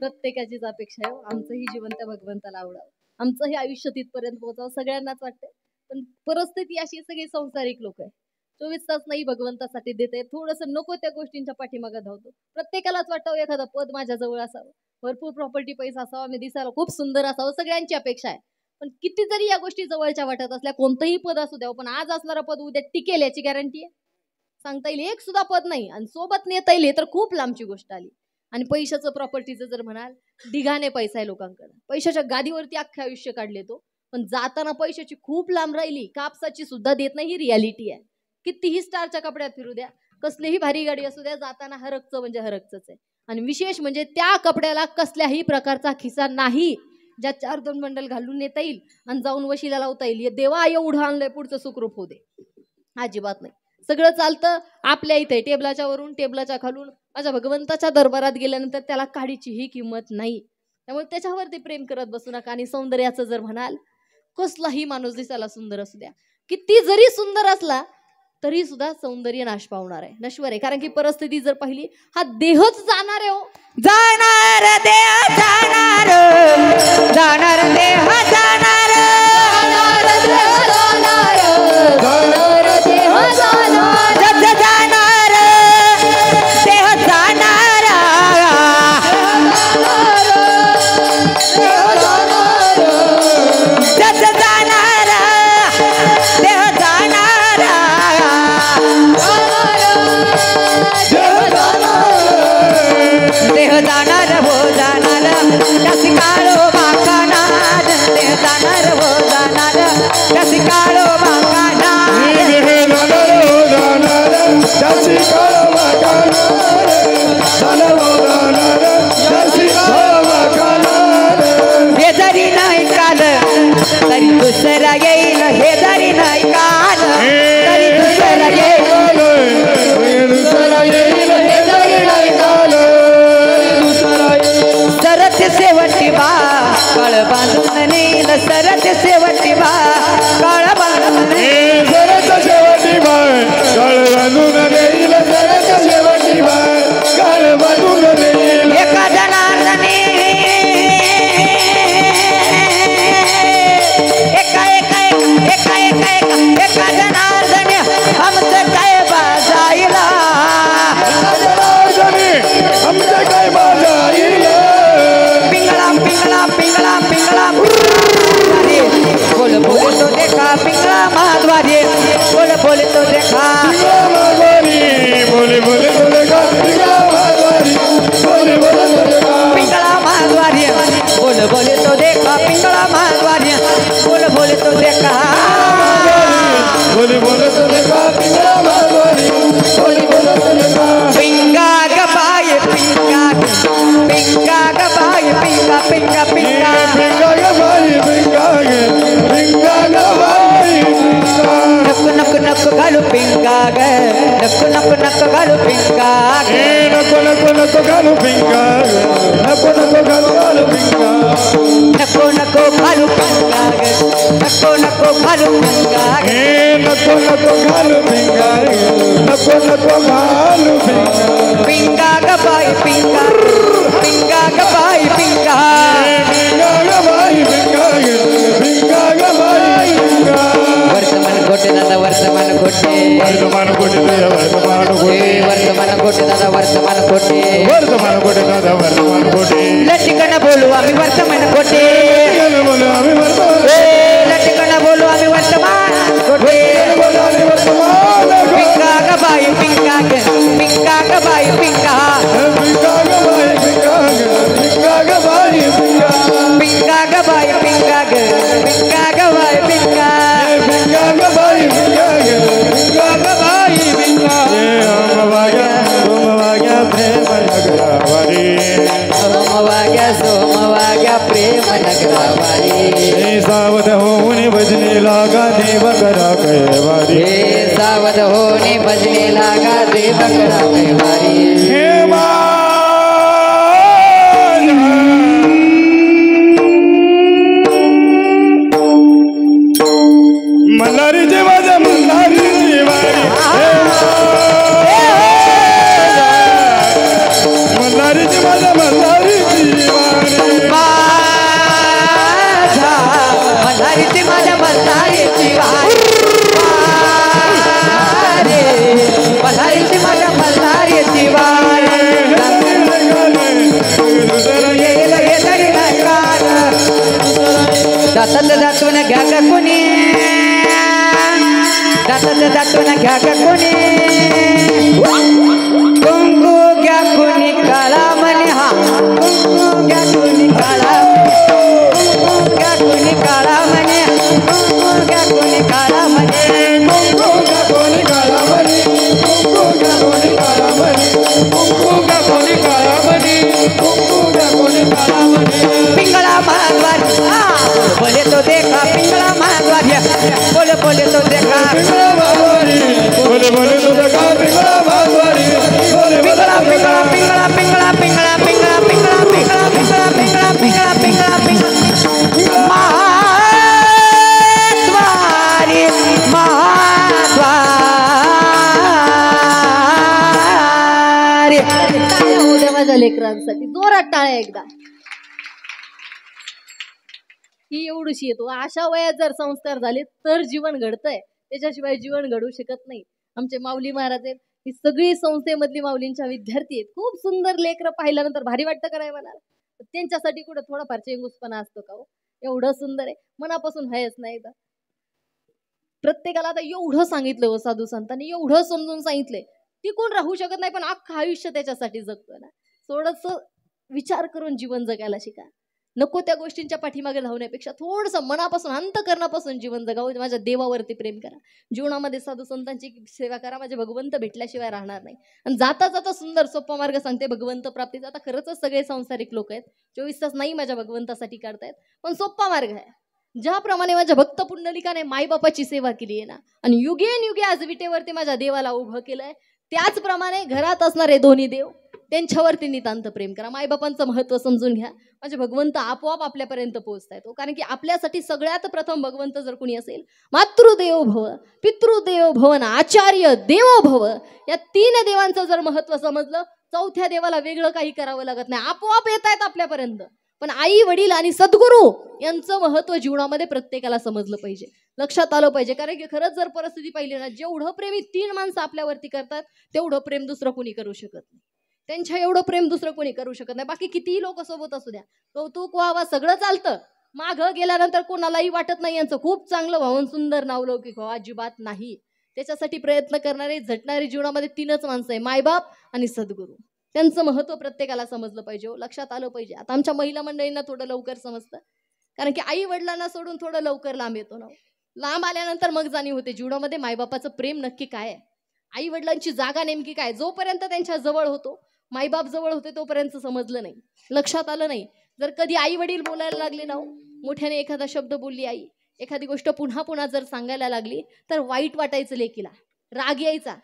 प्रत्येकाचीच अपेक्षा आहे आमचंही जीवन त्या भगवंताला आवडावं, आमचंही आयुष्य तिथपर्यंत पोहोचावं सगळ्यांनाच वाटतं. पण परिस्थिती अशी सगळी सांसारिक लोक आहे, 24 तास नाही भगवंतासाठी देते, थोडंसं नको त्या गोष्टींच्या पाठीमागे धावतो. प्रत्येकालाच वाटावं एखादं पद माझ्या जवळ असावं, भरपूर प्रॉपर्टी पैसा असावा, मी दिसायला खूप सुंदर असावं, सगळ्यांची अपेक्षा आहे. पण किती जरी या गोष्टी जवळच्या वाटत असल्या, कोणतंही पद असू द्यावं, पण आज असणारं पद उद्या टिकेल याची गॅरंटी आहे सांगता येईल एक सुद्धा पद नाही. आणि सोबत नेता येईल तर खूप लांबची गोष्ट आली. आणि पैशाचं प्रॉपर्टीचं जर म्हणाल, ढिगाने पैसा आहे लोकांकडे, पैशाच्या गादीवरती अख्खे आयुष्य काढले तो, पण जाताना पैशाची खूप लांब राहिली, कापसाची सुद्धा देत नाही, ही रियालिटी आहे. कितीही स्टारच्या कपड्यात फिरू द्या, कसलीही भारी गाडी असू द्या, जाताना हरकचं म्हणजे हरकचंच आहे. आणि विशेष म्हणजे त्या कपड्याला कसल्याही प्रकारचा खिसा नाही, ज्या 4-2 बंडल घालून नेता येईल आणि जाऊन वशिला लावता येईल. देवा एवढं आणलंय पुढचं सुखरूप होऊ दे, अजिबात नाही. सगळं चालतं आपल्या इथे, टेबलाच्या वरून टेबलाच्या खालून. माझ्या भगवंताच्या दरबारात गेल्यानंतर त्याला काडीचीही किंमत नाही. त्यामुळे त्याच्यावरती प्रेम करत बसू नका. आणि सौंदर्याचं जर म्हणाल, कसलाही माणूस दिसायला सुंदर असू द्या, किती जरी सुंदर असला तरी सुद्धा सौंदर्य नाश पावणार आहे, नश्वर आहे. कारण की परिस्थिती जर पाहिली, हा देहच जाणार आहे, हो जाणार देह जाणार, जाणार देह जाणार, जाणार देह जाणार, जाणार देह जाणार, जग जाणार देह जाणार, जग जाणार देह जाणार, देह जाणार हो जाणार, त्यासी काळो बाकाना देह जाणार ग नको नको नको घालू पिंका ग नको नको नको घालू पिंका नको नको घालू पिंका नको नको घालू पिंका ग नको नको घालू पिंका ग नको नको घालू पिंका नको नको घालू पिंका पिंका ग बाई पिंका पिंका ग बाई पिंका पिंका ग बाई पिंका पिंका ग बाई पिंका वर्तमान घोटे दादा वर्तमान घोटे वर्तमान घोटे वर्तमान घोटे वर्तमान घोटे दादा वर्तमान घोटे वर्तमान घोटे दादा वर्तमान घोटे लटिकन बोलू आम्ही वर्तमान घोटे बोलो आम्ही वर्तमान लटिकन बोलू आम्ही वर्तमान घोटे बोलो आम्ही वर्तमान पिंका ग बाई पिंका ग पिंका ग बाई पिंका पिंका ग बाई पिंका पिंका ग बाई पिंका पिंका ग बाई पिंका ग पिंका ग बाई पिंका पिंका ग बाई पिंका पिंका ग बाई पिंका सोमवाग्या प्रेम नगरावारी सोमवाग्या प्रेम नगरावारी सावध होऊन भजने लागा देव करा कैवारी हे सावध होणे भजने लागा देव करा कैवारी हे मल्हारी जेवाजा मल्हारी जेवारी मल्हारी जेवाजा मल्हारी जेवारी माझा मल्हारीची माझ्या मल्हारीची वारी मल्हारीची माझ्या मल्हारीची वारी दातात दातून घ्या का कोणी दातात दातून घ्या का कोणी कुंकू घ्या कोणी काळा म्हणे हा कुंकू घ्या कोणी काळा कुंकू घ्या कोणी काळा म्हणे कुंकू घ्या कोणी काळा म्हणे कुंकू घ्या कोणी काळा म्हणे कुंकू घ्या कोणी काळा म्हणे कुंकू घ्या कोणी काळा म्हणे कुंकू घ्या कोणी काळा म्हणे पिंगळा महाद्वार बोले तो देखा पिंगळा महाद्वार बोले बोले तो देखा पिंगळा भागवारी बोले बोले तो देखा पिंगळा भागवारी बोले पिंगळा पिंगळा पिंगळा पिंगळा पिंगळा पिंगळा पिंगळा पिंगळा पिंगळा पिंगळा पिंगळा पिंगळा पिंगळा महाद्वारी महाद्वारी टाळ्या होऊ द्या माझ्या लेकरांसाठी जोरात टाळ्या एकदा. ही एवढीशी येतो अशा वयात जर संस्कार झाले तर जीवन घडतंय, त्याच्याशिवाय जीवन घडू शकत नाही. आमचे माऊली महाराज आहेत, ही सगळी संस्थेमधली माऊलींच्या विद्यार्थी आहेत. खूप सुंदर लेकरं पाहिल्यानंतर भारी वाटतं का नाही म्हणाल. त्यांच्यासाठी कुठं थोडाफार चेंगूसपणा असतो का हो? एवढं सुंदर आहे, मनापासून हयच नाही का. प्रत्येकाला आता एवढं सांगितलं हो साधू संतांनी, एवढं समजून सांगितलंय, टिकून राहू शकत नाही पण अख्खं आयुष्य त्याच्यासाठी जगतो ना. थोडंसं विचार करून जीवन जगायला शिका. नको त्या गोष्टींच्या पाठीमागे धावण्यापेक्षा थोडंसं मनापासून अंतकरणापासून जीवन जगावं. माझ्या देवावरती प्रेम करा, जीवनामध्ये साधू संतांची सेवा करा. माझे भगवंत भेटल्याशिवाय राहणार नाही. आणि जाता जाता सुंदर सोपा मार्ग सांगते भगवंत प्राप्तीचा. आता खरंच सगळे सांसारिक लोक आहेत, 24 तास नाही माझ्या भगवंतासाठी काढतायत, पण सोपा मार्ग आहे. ज्याप्रमाणे माझ्या भक्त पुंडलिकाने माईबापाची सेवा केली आहे ना, आणि युगेन युगे आज विटेवरती माझ्या देवाला उभं केलंय, त्याचप्रमाणे घरात असणारे दोन्ही देव त्यांच्यावरती नितांत प्रेम करा. मायबापांचं महत्त्व समजून घ्या. माझे भगवंत आपोआप आपल्यापर्यंत पोहोचतायत. कारण की आपल्यासाठी सगळ्यात प्रथम भगवंत जर कोणी असेल, मातृदेवो भव, पितृदेवो भव, आचार्य देवो भव, या 3 देवांचं जर महत्त्व समजलं, चौथ्या देवाला वेगळं काही करावं लागत नाही, आपोआप येत आहेत आपल्यापर्यंत. पण आई वडील आणि सद्गुरू यांचं महत्त्व जीवनामध्ये प्रत्येकाला समजलं पाहिजे, लक्षात आलं पाहिजे. कारण की खरंच जर परिस्थिती पाहिली ना, जेवढं प्रेम 3 माणसं आपल्यावरती करतात तेवढं प्रेम दुसरं कोणी करू शकत नाही. त्यांच्या एवढं प्रेम दुसरं कोणी करू शकत नाही. बाकी कितीही लोक सोबत असू द्या, कौतुक व्हावा सगळं चालतं, मागं गेल्यानंतर कोणालाही वाटत नाही यांचं खूप चांगलं व्हावं, सुंदर नावलौकिक व्हावं, अजिबात नाही. त्याच्यासाठी प्रयत्न करणारे झटणारे जीवनामध्ये 3च माणसं आहे, मायबाप आणि सद्गुरू. त्यांचं महत्त्व प्रत्येकाला समजलं पाहिजे, लक्षात आलं पाहिजे. आता आमच्या महिला मंडळींना थोडं लवकर समजतं, कारण की आई वडिलांना सोडून थोडं लवकर लांब येतो ना. लांब आल्यानंतर मग जाणीव होते जीवनामध्ये मायबापाचं प्रेम नक्की काय आहे, आई वडिलांची जागा नेमकी काय. जोपर्यंत त्यांच्या जवळ होतो, मायबाप जवळ होते, तोपर्यंत समजलं नाही, लक्षात आलं नाही. जर कधी आई वडील बोलायला लागले ना, मोठ्याने एखादा शब्द बोलली आई, एखादी गोष्ट पुन्हा पुन्हा जर सांगायला लागली, तर वाईट वाटायचं लेकीला. राग यायचा,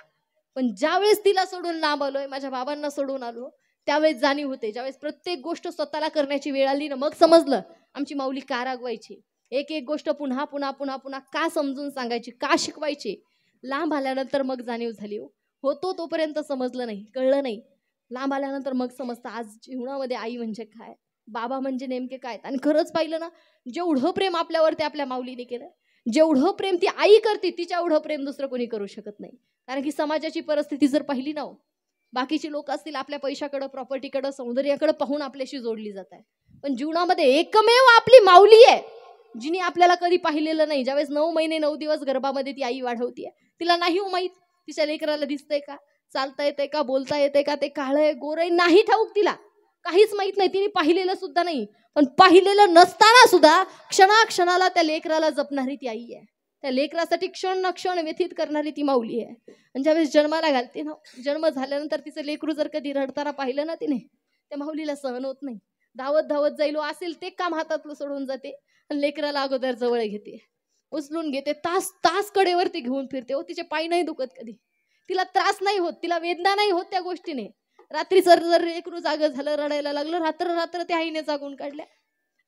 पण ज्यावेळेस तिला सोडून लांब आलोय, माझ्या बाबांना सोडून आलो, त्यावेळेस जाणीव होते. ज्यावेळेस प्रत्येक गोष्ट स्वतःला करण्याची वेळ आली ना, मग समजलं आमची माऊली का रागवायची, एक एक गोष्ट पुन्हा पुन्हा पुन्हा पुन्हा का समजून सांगायची, का शिकवायची. लांब आल्यानंतर मग जाणीव झाली. होतो तोपर्यंत समजलं नाही, कळलं नाही. लांब आल्यानंतर मग समजतं आज जीवनामध्ये आई म्हणजे काय, बाबा म्हणजे नेमके काय. आणि खरंच पाहिलं ना, जेवढं प्रेम आपल्यावरती आपल्या माऊलीने केलं, जेवढं प्रेम ती आई करते, तिच्या एवढं प्रेम दुसरं कोणी करू शकत नाही. कारण की समाजाची परिस्थिती जर पाहिली ना, बाकीची लोक असतील आपल्या पैशाकडं, प्रॉपर्टीकडं, सौंदर्याकडं पाहून आपल्याशी जोडली जात आहे, पण जीवनामध्ये एकमेव आपली माऊली आहे जिने आपल्याला कधी पाहिलेलं नाही. ज्यावेळेस 9 महिने 9 दिवस गर्भामध्ये ती आई वाढवतीये, तिला नाही हो माहीत तिच्या लेकराला दिसतंय का, चालता येते का, बोलता येते का, ते काळं गोरं नाही ठाऊक, तिला काहीच माहित नाही, तिने पाहिलेलं सुद्धा नाही. पण पाहिलेलं नसताना सुद्धा क्षणाक्षणाला त्या लेकराला जपणारी ती आई आहे, त्या लेकरासाठी क्षण ना क्षण व्यतीत करणारी ती माऊली आहे. आणि ज्यावेळेस जन्माला घालते ना, जन्म झाल्यानंतर तिचं लेकरू जर कधी रडताना पाहिलं ना तिने, त्या माऊलीला सहन होत नाही. धावत धावत जाईल असेल ते काम हातातलं सोडून जाते आणि लेकराला अगोदर जवळ घेते, उचलून घेते, तास तास कडेवरती घेऊन फिरते. तिचे पाय नाही दुखत कधी, तिला त्रास नाही होत, तिला वेदना नाही होत त्या गोष्टीने. रात्री जर लेकरू जागं झालं, रडायला लागलं, रात्र रात्र त्या आईने जागून काढल्या,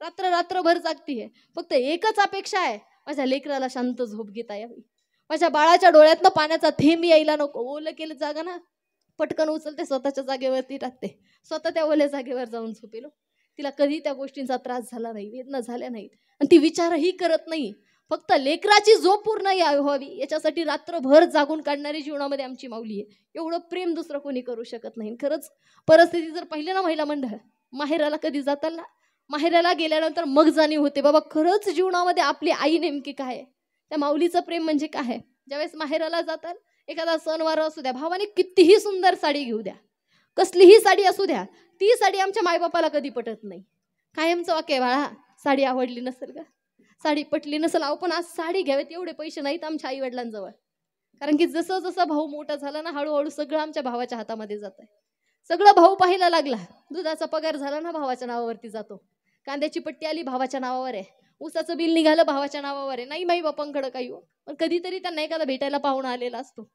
रात्रभर जागतीये. फक्त एकच अपेक्षा आहे, माझ्या लेकराला शांत झोप घेता यावी, माझ्या बाळाच्या डोळ्यातनं पाण्याचा थेंब यायला नको. ओलं केलं जागा ना, पटकन उचलते, स्वतःच्या जागेवरती टाकते, स्वतः त्या ओल्या जागेवर जाऊन झोपेलो. तिला कधी त्या गोष्टींचा त्रास झाला नाही, वेदना झाल्या नाहीत, आणि ती विचारही करत नाही. फक्त लेकराची झोप पूर्ण व्हावी याच्यासाठी रात्रभर जागून काढणारी जीवनामध्ये आमची माऊली आहे. एवढं प्रेम दुसरं कोणी करू शकत नाही. खरंच परिस्थिती जर पाहिली ना, महिला मंडळ माहेराला कधी जातात ना, माहेराला गेल्यानंतर मग जाणीव होते बाबा खरंच जीवनामध्ये आपली आई नेमकी काय आहे, त्या माऊलीचं प्रेम म्हणजे काय आहे. ज्यावेळेस माहेराला जातात, एखादा सणवार असू द्या, भावाने कितीही सुंदर साडी घेऊ द्या, कसलीही साडी असू द्या, ती साडी आमच्या मायबापाला कधी पटत नाही. कायमचं वाक्य, बाळा साडी आवडली नसेल का, साडी पटली नसेल, अहो पण आज साडी घ्यावेत एवढे पैसे नाहीत आमच्या आई वडिलांजवळ. कारण की जसं जसं भाऊ मोठा झाला ना, हळूहळू सगळं आमच्या भावाच्या हातामध्ये जात आहे. सगळं भाऊ पाहायला लागला. दुधाचा पगार झाला ना, भावाच्या नावावरती जातो. कांद्याची पट्टी आली, भावाच्या नावावर आहे. ऊसाचं बिल निघालं, भावाच्या नावावर आहे. नाही माई बापांकडे काही हो, पण कधीतरी त्यांना एखादा भेटायला पाहुणा आलेला असतो.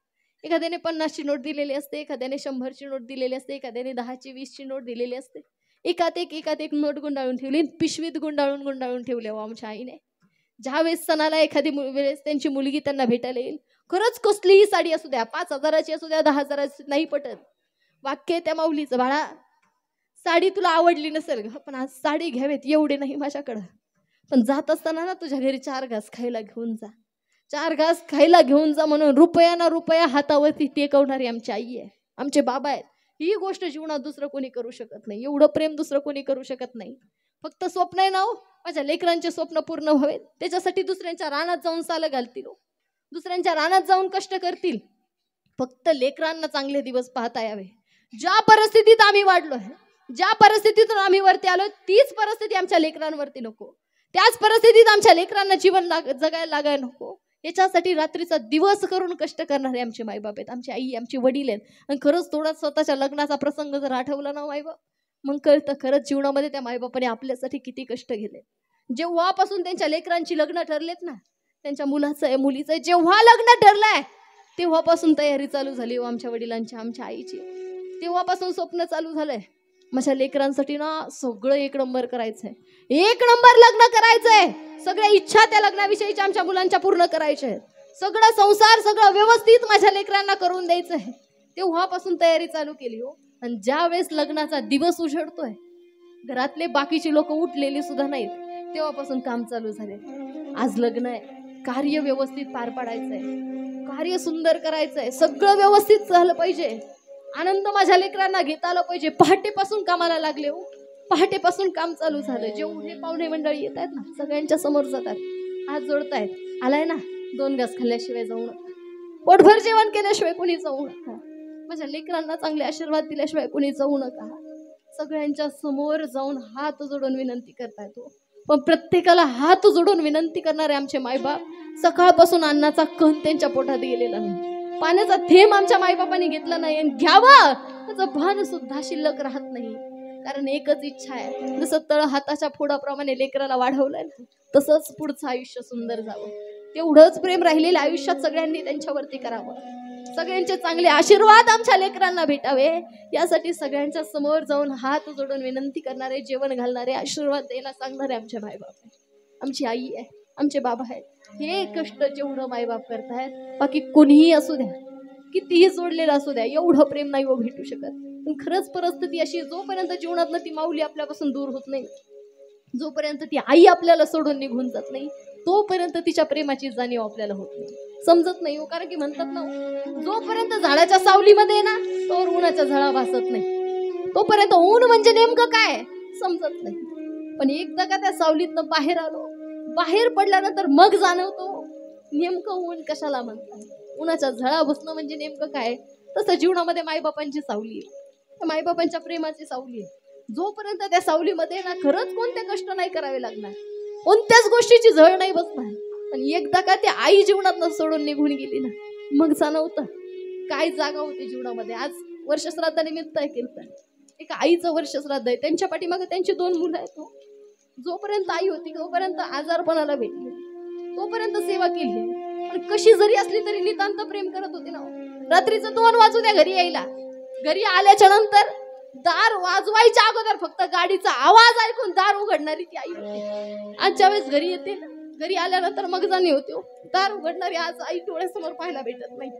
एखाद्याने 50ची नोट दिलेली असते, एखाद्याने 100ची नोट दिलेली असते, एखाद्याने 10ची 20ची नोट दिलेली असते. एकात एक नोट गुंडाळून ठेवली, पिशवीत गुंडाळून ठेवले आमच्या आईने. ज्यावेळेस सणाला एखादी वेळेस त्यांची मुलगी त्यांना भेटायला येईल, खरंच कसलीही साडी असू द्या, 5,000ची असू द्या, 10,000ची, नाही पटत. वाक्य त्या माऊलीचं, बाळा साडी तुला आवडली नसेल ग, पण आज साडी घ्यावेत एवढे नाही माझ्याकडं, पण जात असताना ना तुझ्या घरी 4 घास खायला घेऊन जा, 4 घास खायला घेऊन जा म्हणून रुपया ना रुपया हातावरती टेकवणारी आमची आई आहे, आमचे बाबा आहेत. ही गोष्ट जीवनात दुसरं कोणी करू शकत नाही. एवढं प्रेम दुसरं कोणी करू शकत नाही. फक्त स्वप्न आहे ना, माझ्या लेकरांचे स्वप्न पूर्ण व्हावेत त्याच्यासाठी दुसऱ्यांच्या रानात जाऊन सालं घालतील, दुसऱ्यांच्या रानात जाऊन कष्ट करतील. फक्त लेकरांना चांगले दिवस पाहता यावे. ज्या परिस्थितीत आम्ही वाढलो आहे, ज्या परिस्थितीतून आम्ही वरती आलो, तीच परिस्थिती आमच्या लेकरांवरती नको, त्याच परिस्थितीत आमच्या लेकरांना जीवन जगायला लागायला नको. याच्यासाठी रात्रीचा दिवस करून कष्ट करणारे आमचे मायबाप आहेत, आमची आई, आमची वडील आहेत. आणि खरंच थोडा स्वतःच्या लग्नाचा प्रसंग जर आठवला ना मायबाप, मग कळतं खरंच जीवनामध्ये त्या मायबापाने आपल्यासाठी किती कष्ट घेतले. जेव्हापासून त्यांच्या लेकरांची लग्न ठरलेत ना, त्यांच्या मुलाचं आहे, मुलीचं आहे, जेव्हा लग्न ठरलंय तेव्हापासून तयारी चालू झाली हो आमच्या वडिलांची, आमच्या आईची. तेव्हापासून स्वप्न चालू झालंय, माझ्या लेकरांसाठी ना सगळं 1 नंबर करायचंय, 1 नंबर लग्न करायचंय. सगळ्या इच्छा त्या लग्नाविषयीच्या आमच्या मुलांच्या पूर्ण करायच्या आहेत. सगळं संसार सगळं व्यवस्थित माझ्या लेकरांना करून द्यायचं आहे. तेव्हापासून तयारी चालू केली हो. आणि ज्या वेळेस लग्नाचा दिवस उजळतोय, घरातले बाकीचे लोक उठलेले सुद्धा नाहीत, तेव्हापासून काम चालू झाले. आज लग्न आहे, कार्य व्यवस्थित पार पाडायचंय, कार्य सुंदर करायचंय, सगळं व्यवस्थित झालं पाहिजे. आनंद माझ्या लेकरांना घेता आलं पाहिजे. पहाटेपासून कामाला लागले हो, पहाटेपासून काम चालू झालं. जेवढे पाहुणे मंडळी येत आहेत ना, सगळ्यांच्या समोर जातात, हात जोडतायत. आलाय ना, 2 घास खाल्ल्याशिवाय जाऊ नका, पोटभर जेवण केल्याशिवाय कोणी जाऊ नका, माझ्या लेकरांना चांगले आशीर्वाद दिल्याशिवाय कोणी जाऊ नका. सगळ्यांच्या समोर जाऊन हात जोडून विनंती करतायत हो. पण प्रत्येकाला हात जोडून विनंती करणारे आमचे मायबाप, सकाळपासून अन्नाचा कण त्यांच्या पोटात गेलेला नाही, पाण्याचा थेंब आमच्या मायबापांनी घेतला नाही, आणि घ्यावा त्याचं भान सुद्धा शिल्लक राहत नाही. कारण एकच इच्छा आहे, जसं तळ हाताच्या फोडाप्रमाणे लेकराला वाढवलंय ना, तसंच पुढचं आयुष्य सुंदर जावं. तेवढंच प्रेम राहिलेलं आयुष्यात सगळ्यांनी त्यांच्यावरती करावं. सगळ्यांचे चांगले आशीर्वाद आमच्या लेकरांना भेटावे यासाठी सगळ्यांच्या समोर जाऊन हात जोडून विनंती करणारे, जेवण घालणारे, आशीर्वाद द्यायला सांगणारे आमचे मायबाप आहे, आमची आई आहे, आमचे बाबा आहेत. हे कष्ट जेवढं मायबाप करतायत, बाकी कोणीही असू द्या, कितीही जोडलेलं असू द्या, एवढं प्रेम नाही भेटू शकत. पण खरंच परिस्थिती अशी, जोपर्यंत जीवनातनं ती माऊली आपल्यापासून दूर होत नाही, जोपर्यंत ती आई आपल्याला सोडून निघून जात नाही, तोपर्यंत तिच्या प्रेमाची जाणीव आपल्याला होत नाही, समजत नाही. कारण की म्हणतात ना, जोपर्यंत झाडाच्या सावलीमध्ये ना, तोवर उन्हाच्या झळा भासत नाही, तोपर्यंत ऊन म्हणजे नेमकं काय समजत नाही. पण एकदा का त्या सावलीतनं बाहेर आलो, बाहेर पडल्यानंतर मग जाणवतो नेमकं ऊन कशाला म्हणतात, उन्हाच्या झळा बसणं म्हणजे नेमकं काय. तसं जीवनामध्ये मायबापांची सावली आहे, मायबापांच्या प्रेमाची सावली आहे. जोपर्यंत त्या सावलीमध्ये ना खरंच कोणते कष्ट नाही करावे लागणार, कोणत्याच गोष्टीची झळ नाही बसणार. पण एकदा का त्या आई जीवनात सोडून निघून गेली ना, मग जाणवतं काय जागा होती जीवनामध्ये. आज वर्षश्राद्धानिमित्त आहे कीर्तन, एका आईचं वर्षश्राद्ध आहे, त्यांच्या पाठीमागे त्यांची 2 मुलं आहेत. जोपर्यंत आई होती तोपर्यंत आजारपणाला भेटली, तोपर्यंत सेवा केली. पण कशी जरी असली तरी नितांत प्रेम करत होती ना. रात्रीचं 2 वाजू द्या घरी यायला, घरी आल्याच्या नंतर दार वाजवायच्या अगोदर फक्त गाडीचा आवाज ऐकून दार उघडणारी ती आई होती. आजच्या वेळेस घरी येते ना, घरी आल्यानंतर मग जाणी होती, दार उघडणारी आज आई डोळ्यासमोर पाहायला भेटत नाही.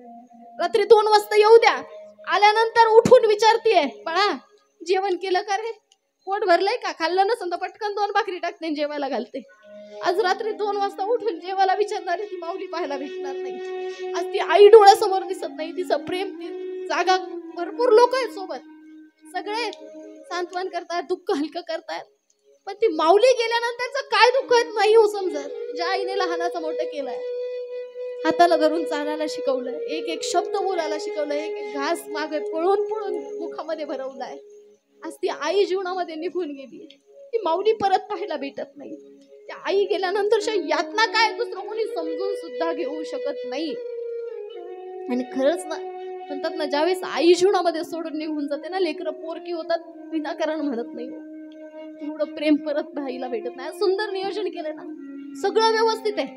रात्री 2 वाजता येऊ द्या, आल्यानंतर उठून विचारतीये, बाळा जेवण केलं का रे, पोट भरलंय का, खाल्लं नसेल तर पटकन 2 भाकरी टाकते जेवायला घालते. आज रात्री 2 वाजता उठून जेवायला विचारणारी ती माऊली पाहायला भेटणार नाही. आज ती आई डोळ्यासमोर दिसत नाही. तिचं प्रेम, ती जागा, भरपूर लोक आहेत सोबत, सगळे सांत्वन करतात, दुःख हलकं करतात. पण ती माऊली गेल्यानंतरचं काय दुःख आहे नाही हो समजत. ज्या आईने लहानाचं मोठं केलंय, हाताला धरून चालायला शिकवलं, एक एक शब्द बोलायला शिकवलं, एक एक घास मागे पळून पळून मुखामध्ये भरवलाय, आज ती आई जीवनामध्ये निघून गेली. ती माऊली परत पाहायला भेटत नाही. त्या आई गेल्यानंतरच्या यातना काय दुसरं कोणी समजून सुद्धा घेऊ शकत नाही. आणि खरंच ना म्हणतात ना, ज्यावेळेस आई जीवनामध्ये सोडून निघून जाते ना, लेकरं पोरकी होतात, विनाकारण म्हणत नाही. एवढं प्रेम परत पाहायला भेटत नाही. सुंदर नियोजन केलं ना, सगळं व्यवस्थित आहे.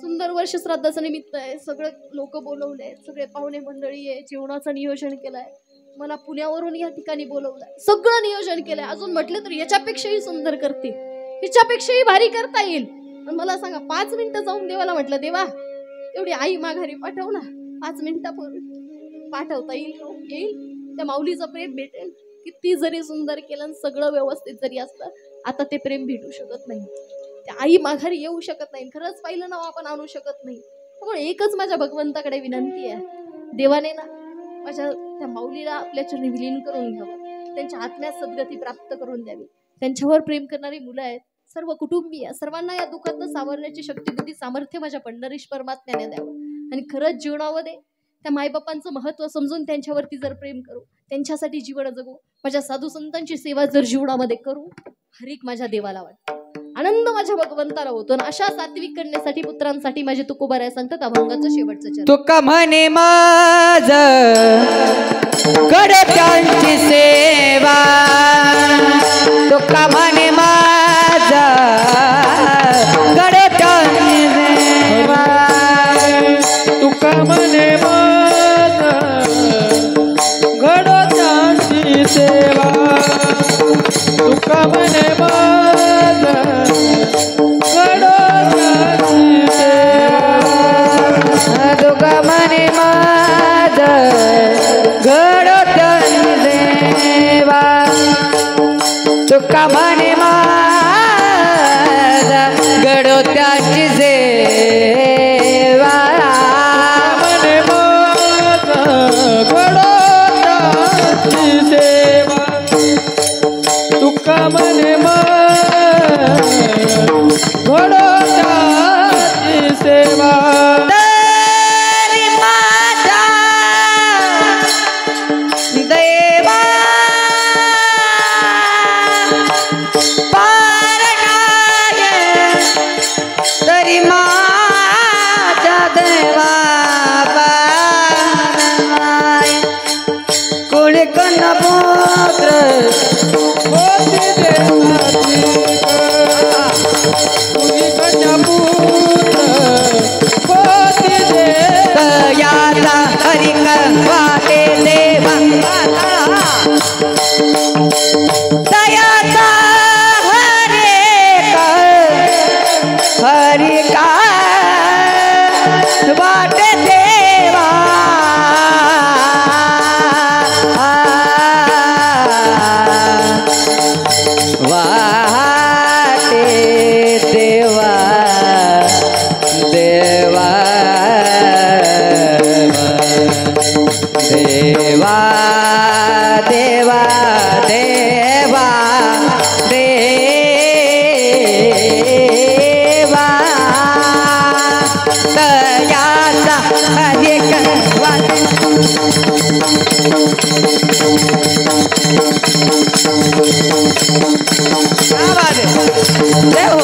सुंदर वर्ष श्राद्धाचं निमित्त आहे, सगळे लोक बोलवले, सगळे पाहुणे मंडळी आहे, जेवणाचं नियोजन केलंय, मला पुण्यावरून या ठिकाणी बोलवलंय, सगळं नियोजन केलंय. अजून म्हटलं तर याच्यापेक्षाही सुंदर करते, याच्यापेक्षाही भारी करता येईल. पण मला सांगा, 5 मिनिटं जाऊन देवाला म्हटलं, देवा एवढी आई माघारी पाठव ना, 5 मिनिटापूर्वी पाठवता येईल, त्या माऊलीचं प्रेम भेटेल. किती जरी सुंदर केलं, सगळं व्यवस्थित जरी असलं, आता ते प्रेम भेटू शकत नाही. त्या आई माघारी येऊ शकत नाही. खरंच पाहिलं नाव आपण आणू शकत नाही. त्यामुळे एकच माझ्या भगवंताकडे विनंती आहे, देवाने ना माझ्या त्या माऊलीला आपल्या चरणी विलीन करून घ्यावं, त्यांच्या आत्म्यात सद्गती प्राप्त करून द्यावी. त्यांच्यावर प्रेम करणारी मुलं आहेत, सर्व कुटुंबीय, सर्वांना या दुःखातनं सावरण्याची शक्ती, बुद्धी, सामर्थ्य माझ्या पंढरीश परमात्म्याने द्यावं. आणि खरंच जीवनामध्ये त्या मायबापांचं महत्त्व समजून त्यांच्यावरती जर प्रेम करू, त्यांच्यासाठी जीवन जगू, माझ्या साधू संतांची सेवा जर जीवनामध्ये करू, हरिक माझ्या देवाला वाटतं, आनंद माझ्या भगवंताला होतो. अशा सात्विक करण्यासाठी पुत्रांसाठी माझे तुकोबाराय सांगतात अभंगाचं शेवटचं चरण. तुका म्हणे माझ गडत्यांची सेवा, तुका म्हणे माझ गडत्यांची सेवा, तुका म्हणे माझ गडत्यांची सेवा, तुका म्हणे माझ गडत्यांची सेवा, तुका म्हणे माझ गडत्यांची सेवा, तुका म्हणे माझ गडत्यांची सेवा, म्हणे माझ गडत्यांची सेवा, तुका म्हणे माझ गडत्यांची सेवा. तरी माझा देवा क्या बात है, जय हो।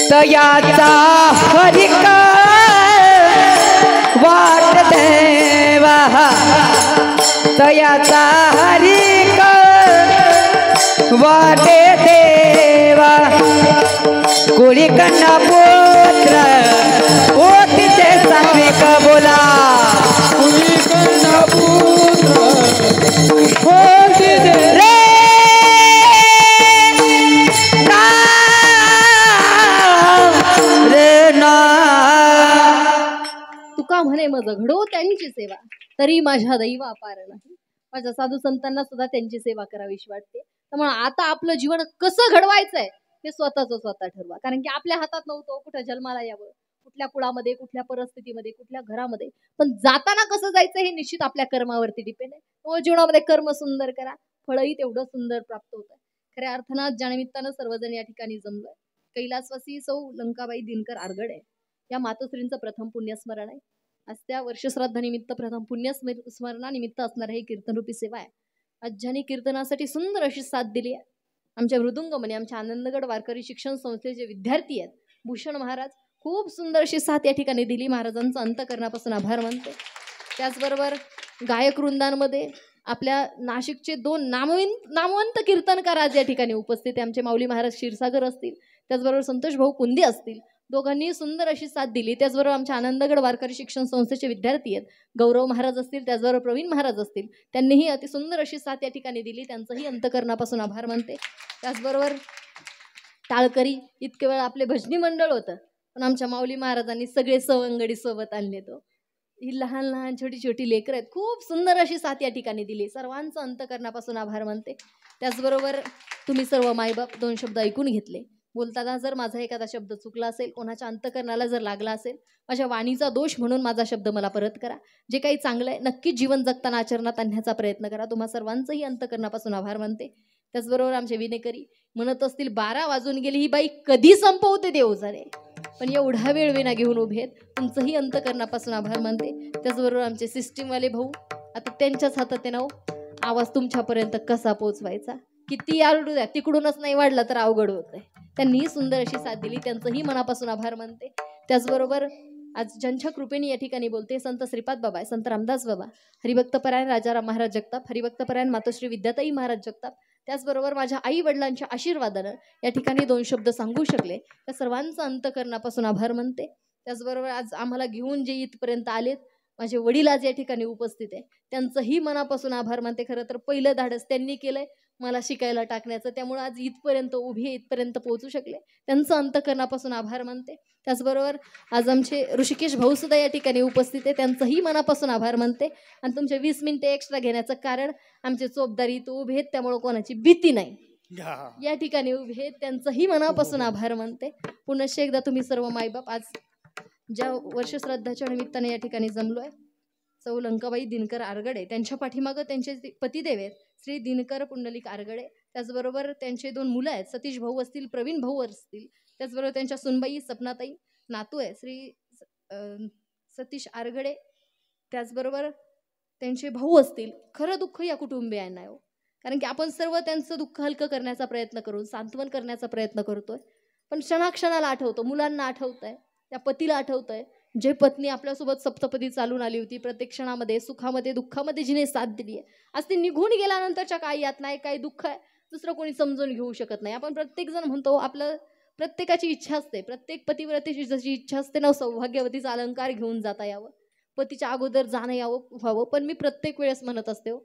तयाचा हरिका वाट देवा तयाचा हरिका वाटे देवा कोळी कन्या पुत्र ओ तिचे सात्विक बोला कुणी कन्या पुत्र हो तिथे रे तुका म्हणे मज घडो त्यांची सेवा तरी माझ्या दैव अपार नाही. माझ्या साधू संतांना सुद्धा त्यांची सेवा करावीशी वाटते. त्यामुळे आता आपलं जीवन कसं घडवायचंय हे स्वतः ठरवा. कारण की आपल्या हातात नव्हतं कुठं जन्माला यावं, कुठल्या कुळामध्ये, कुठल्या परिस्थितीमध्ये, कुठल्या घरामध्ये, पण जाताना कसं जायचं हे निश्चित आपल्या कर्मावरती डिपेंड आहे. त्यामुळे जीवनामध्ये कर्म सुंदर करा, फळही तेवढं सुंदर प्राप्त होतं. खऱ्या अर्थानं ज्या निमित्तानं सर्वजण या ठिकाणी जमलोय, कैलासवासी सौ लंकाबाई दिनकर आरगडे या मातोश्रींचं प्रथम पुण्यस्मरण आहे. आज त्या वर्षश्राद्धानिमित्त प्रथम पुण्यस्मरणानिमित्त असणारे हे कीर्तनरूपी सेवा आहे. आज ज्यांनी कीर्तनासाठी सुंदर अशी साथ दिली आहे आमच्या मृदुंगमने आमच्या आनंदगड वारकरी शिक्षण संस्थेचे विद्यार्थी आहेत भूषण महाराज, खूप सुंदर अशी साथ या ठिकाणी दिली. महाराजांचा अंतःकरणापासून आभार मानते. त्याचबरोबर गायक वृंदांमध्ये आपल्या नाशिकचे दोन नामवंत कीर्तनकार आज या ठिकाणी उपस्थित आहे. आमचे माऊली महाराज क्षीरसागर असतील, त्याचबरोबर संतोष भाऊ कुंदी असतील, दोघांनी सुंदर अशी साथ दिली. त्याचबरोबर आमच्या आनंदगड वारकरी शिक्षण संस्थेचे विद्यार्थी आहेत गौरव महाराज असतील, त्याचबरोबर प्रवीण महाराज असतील, त्यांनीही अति सुंदर अशी साथ या ठिकाणी दिली. त्यांचंही अंतःकरणापासून आभार मानते. त्याचबरोबर टाळकरी इतके वेळ आपले भजनी मंडळ होतं, पण आमच्या माऊली महाराजांनी सगळे सवंगडी सोबत आणले. तो ही लहान लहान छोटी छोटी लेकरं आहेत, खूप सुंदर अशी साथ या ठिकाणी दिली. सर्वांचं अंतःकरणापासून आभार मानते. त्याचबरोबर तुम्ही सर्व मायबाप दोन शब्द ऐकून घेतले. बोलताना जर माझा एखादा शब्द चुकला असेल, कोणाच्या अंतःकरणाला जर लागला असेल, माझ्या वाणीचा दोष म्हणून माझा शब्द मला परत करा. जे काही चांगलं आहे नक्कीच जीवन जगताना आचरणात आणण्याचा प्रयत्न करा. तुम्हा सर्वांचंही अंतःकरणापासून आभार मानते. त्याचबरोबर आमचे विनेकरी म्हणत असतील 12 वाजून गेली, ही बाई कधी संपवते देव जाणे, पण एवढा वेळ विना घेऊन उभे आहेत. तुमचंही अंतःकरणापासून आभार मानते. त्याचबरोबर आमचे सिस्टीमवाले भाऊ, आता त्यांच्याच हातात आहे ना आवाज तुमच्यापर्यंत कसा पोचवायचा. किती आरडू द्या, तिकडूनच नाही वाढला तर अवघड होतंय. त्यांनीही सुंदर अशी साथ दिली, त्यांचंही मनापासून आभार मानते. त्याचबरोबर आज ज्यांच्या कृपेने या ठिकाणी बोलते संत श्रीपाद बाबा, संत रामदास बाबा, हरिभक्तपरायण राजाराम महाराज जगताप, हरिभक्तपरायण मातोश्री विद्याताई महाराज जगताप, त्याचबरोबर माझ्या आई वडिलांच्या आशीर्वादानं या ठिकाणी 2 शब्द सांगू शकले. त्या सर्वांचं अंतःकरणापासून आभार मानते. त्याचबरोबर आज आम्हाला घेऊन जे इथपर्यंत आलेत, माझे वडील आज या ठिकाणी उपस्थित आहे, त्यांचंही मनापासून आभार मानते. खरं तर पहिलं धाडस त्यांनी केलंय मला शिकायला टाकण्याचं, त्यामुळे आज इथपर्यंत उभी इथपर्यंत पोहोचू शकले. त्यांचं अंतःकरणापासून आभार मानते. त्याचबरोबर आज आमचे ऋषिकेश भाऊ सुद्धा या ठिकाणी उपस्थित आहे, त्यांचंही मनापासून आभार मानते. आणि तुमचे 20 मिनिटे एक्स्ट्रा घेण्याचं कारण आमचे चोपदारी इथं उभे आहेत, त्यामुळे कोणाची भीती नाही, या ठिकाणी उभे आहेत, त्यांचंही मनापासून आभार मानते. पुनश्च एकदा तुम्ही सर्व मायबाप आज ज्या वर्षश्राद्धाच्या निमित्ताने या ठिकाणी जमलोय, सौ लंकाबाई दिनकर आरगडे, त्यांच्या पाठीमागं त्यांचे पतिदेव आहेत श्री दिनकर पुंडलिक आरगडे. त्याचबरोबर त्यांचे 2 मुलं आहेत, सतीश भाऊ असतील, प्रवीण भाऊ असतील, त्याचबरोबर त्यांच्या सुनबाई सपनाताई, नातू आहे श्री सतीश आरगडे, त्याचबरोबर त्यांचे भाऊ असतील. खरं दुःख या कुटुंबियांना हो, कारण की आपण सर्व त्यांचं दुःख हलकं करण्याचा प्रयत्न करून सांत्वन करण्याचा प्रयत्न करतोय, पण क्षणाक्षणाला आठवतो, मुलांना आठवतंय, त्या पतीला आठवतंय, जे पत्नी आपल्यासोबत सप्तपदी चालून आली होती, प्रत्येक क्षणामध्ये सुखामध्ये दुःखामध्ये जिने साथ दिली आहे, आज ती निघून गेल्यानंतरच्या काही यातना आहे, काही दुःख आहे, दुसरं कोणी समजून घेऊ शकत नाही. आपण प्रत्येक जण म्हणतो, आपलं प्रत्येकाची इच्छा असते, प्रत्येक पतिव्रतेची जशी इच्छा असते ना, सौभाग्यवतीचा अलंकार घेऊन जाता यावं, पतीच्या अगोदर जाणं यावं व्हावं. पण मी प्रत्येक वेळेस म्हणत असते,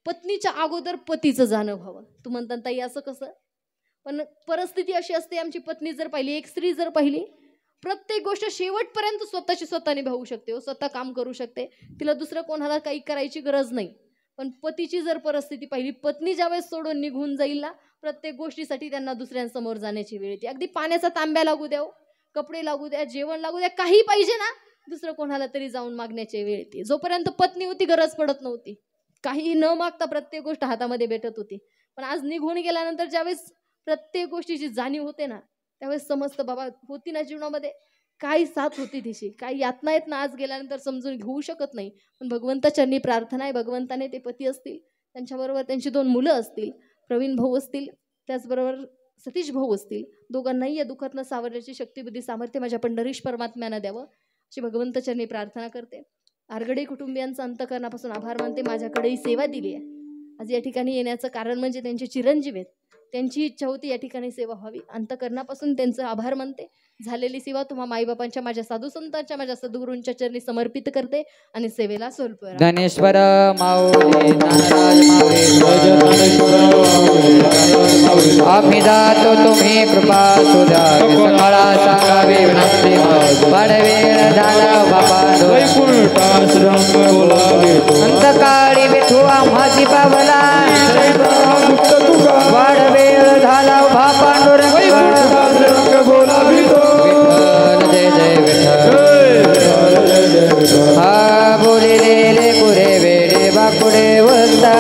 पत्नीच्या अगोदर पतीचं जाणं व्हावं. तू म्हणता ताई असं कसं? पण परिस्थिती अशी असते, आमची पत्नी जर पाहिली, एक स्त्री जर पाहिली, प्रत्येक गोष्ट शेवटपर्यंत स्वतःची स्वतः निभावू शकते, स्वतः काम करू शकते, तिला दुसरं कोणाला काही करायची गरज नाही. पण पतीची जर परिस्थिती पाहिली, पत्नी ज्यावेळेस सोडून निघून जाईल ना, प्रत्येक गोष्टीसाठी त्यांना दुसऱ्यांसमोर जाण्याची वेळ येते. अगदी पाण्याचा तांब्या लागू द्या, कपडे लागू द्या, जेवण लागू द्या, काही पाहिजे ना, दुसरं कोणाला तरी जाऊन मागण्याची वेळ येते. जोपर्यंत पत्नी होती गरज पडत नव्हती, काही न मागता प्रत्येक गोष्ट हातामध्ये भेटत होती. पण आज निघून गेल्यानंतर ज्यावेळेस प्रत्येक गोष्टीची जाणीव होते ना, त्यावेळेस समजतं बाबा होती ना जीवनामध्ये काय साथ होती तिची, काय यातना आहेत ना, आज गेल्यानंतर समजून घेऊ शकत नाही. पण भगवंताचरणी प्रार्थना आहे, भगवंताने ते पती असतील, त्यांच्याबरोबर त्यांची 2 मुलं असतील, प्रवीण भाऊ असतील, त्याचबरोबर सतीश भाऊ असतील, दोघांनाही या दुःखातनं सावरण्याची शक्ती बुद्धी सामर्थ्य माझ्या पंढरीश परमात्म्यानं द्यावं अशी भगवंताचरणी प्रार्थना करते. आरगडे कुटुंबियांचा अंतकरणापासून आभार मानते, माझ्याकडेही सेवा दिली आहे. आज या ठिकाणी येण्याचं कारण म्हणजे त्यांचे चिरंजीव आहेत, त्यांची इच्छा होती या ठिकाणी सेवा व्हावी, अंतकरणापासून त्यांचं आभार मानते. झालेली सेवा तुम्हा माईबापांच्या, माझ्या साधू संतांच्या, माझ्या सद्गुरूंच्या चरणी समर्पित करते आणि सेवेला सोल्प ज्ञानेश्वर माऊली ज्ञानराज माऊली आम्ही जातो तुम्ही कृपा सुद्या सकाळा सांगावी विनंती वाडवेळ झाला बाबा अंतकाळी विठू आम्हाची पावला वाडवेळ झाला उभा पांडुरंग जय जय विठ्ठल हा बोलिले पुरे वेडे बाकुडे वंता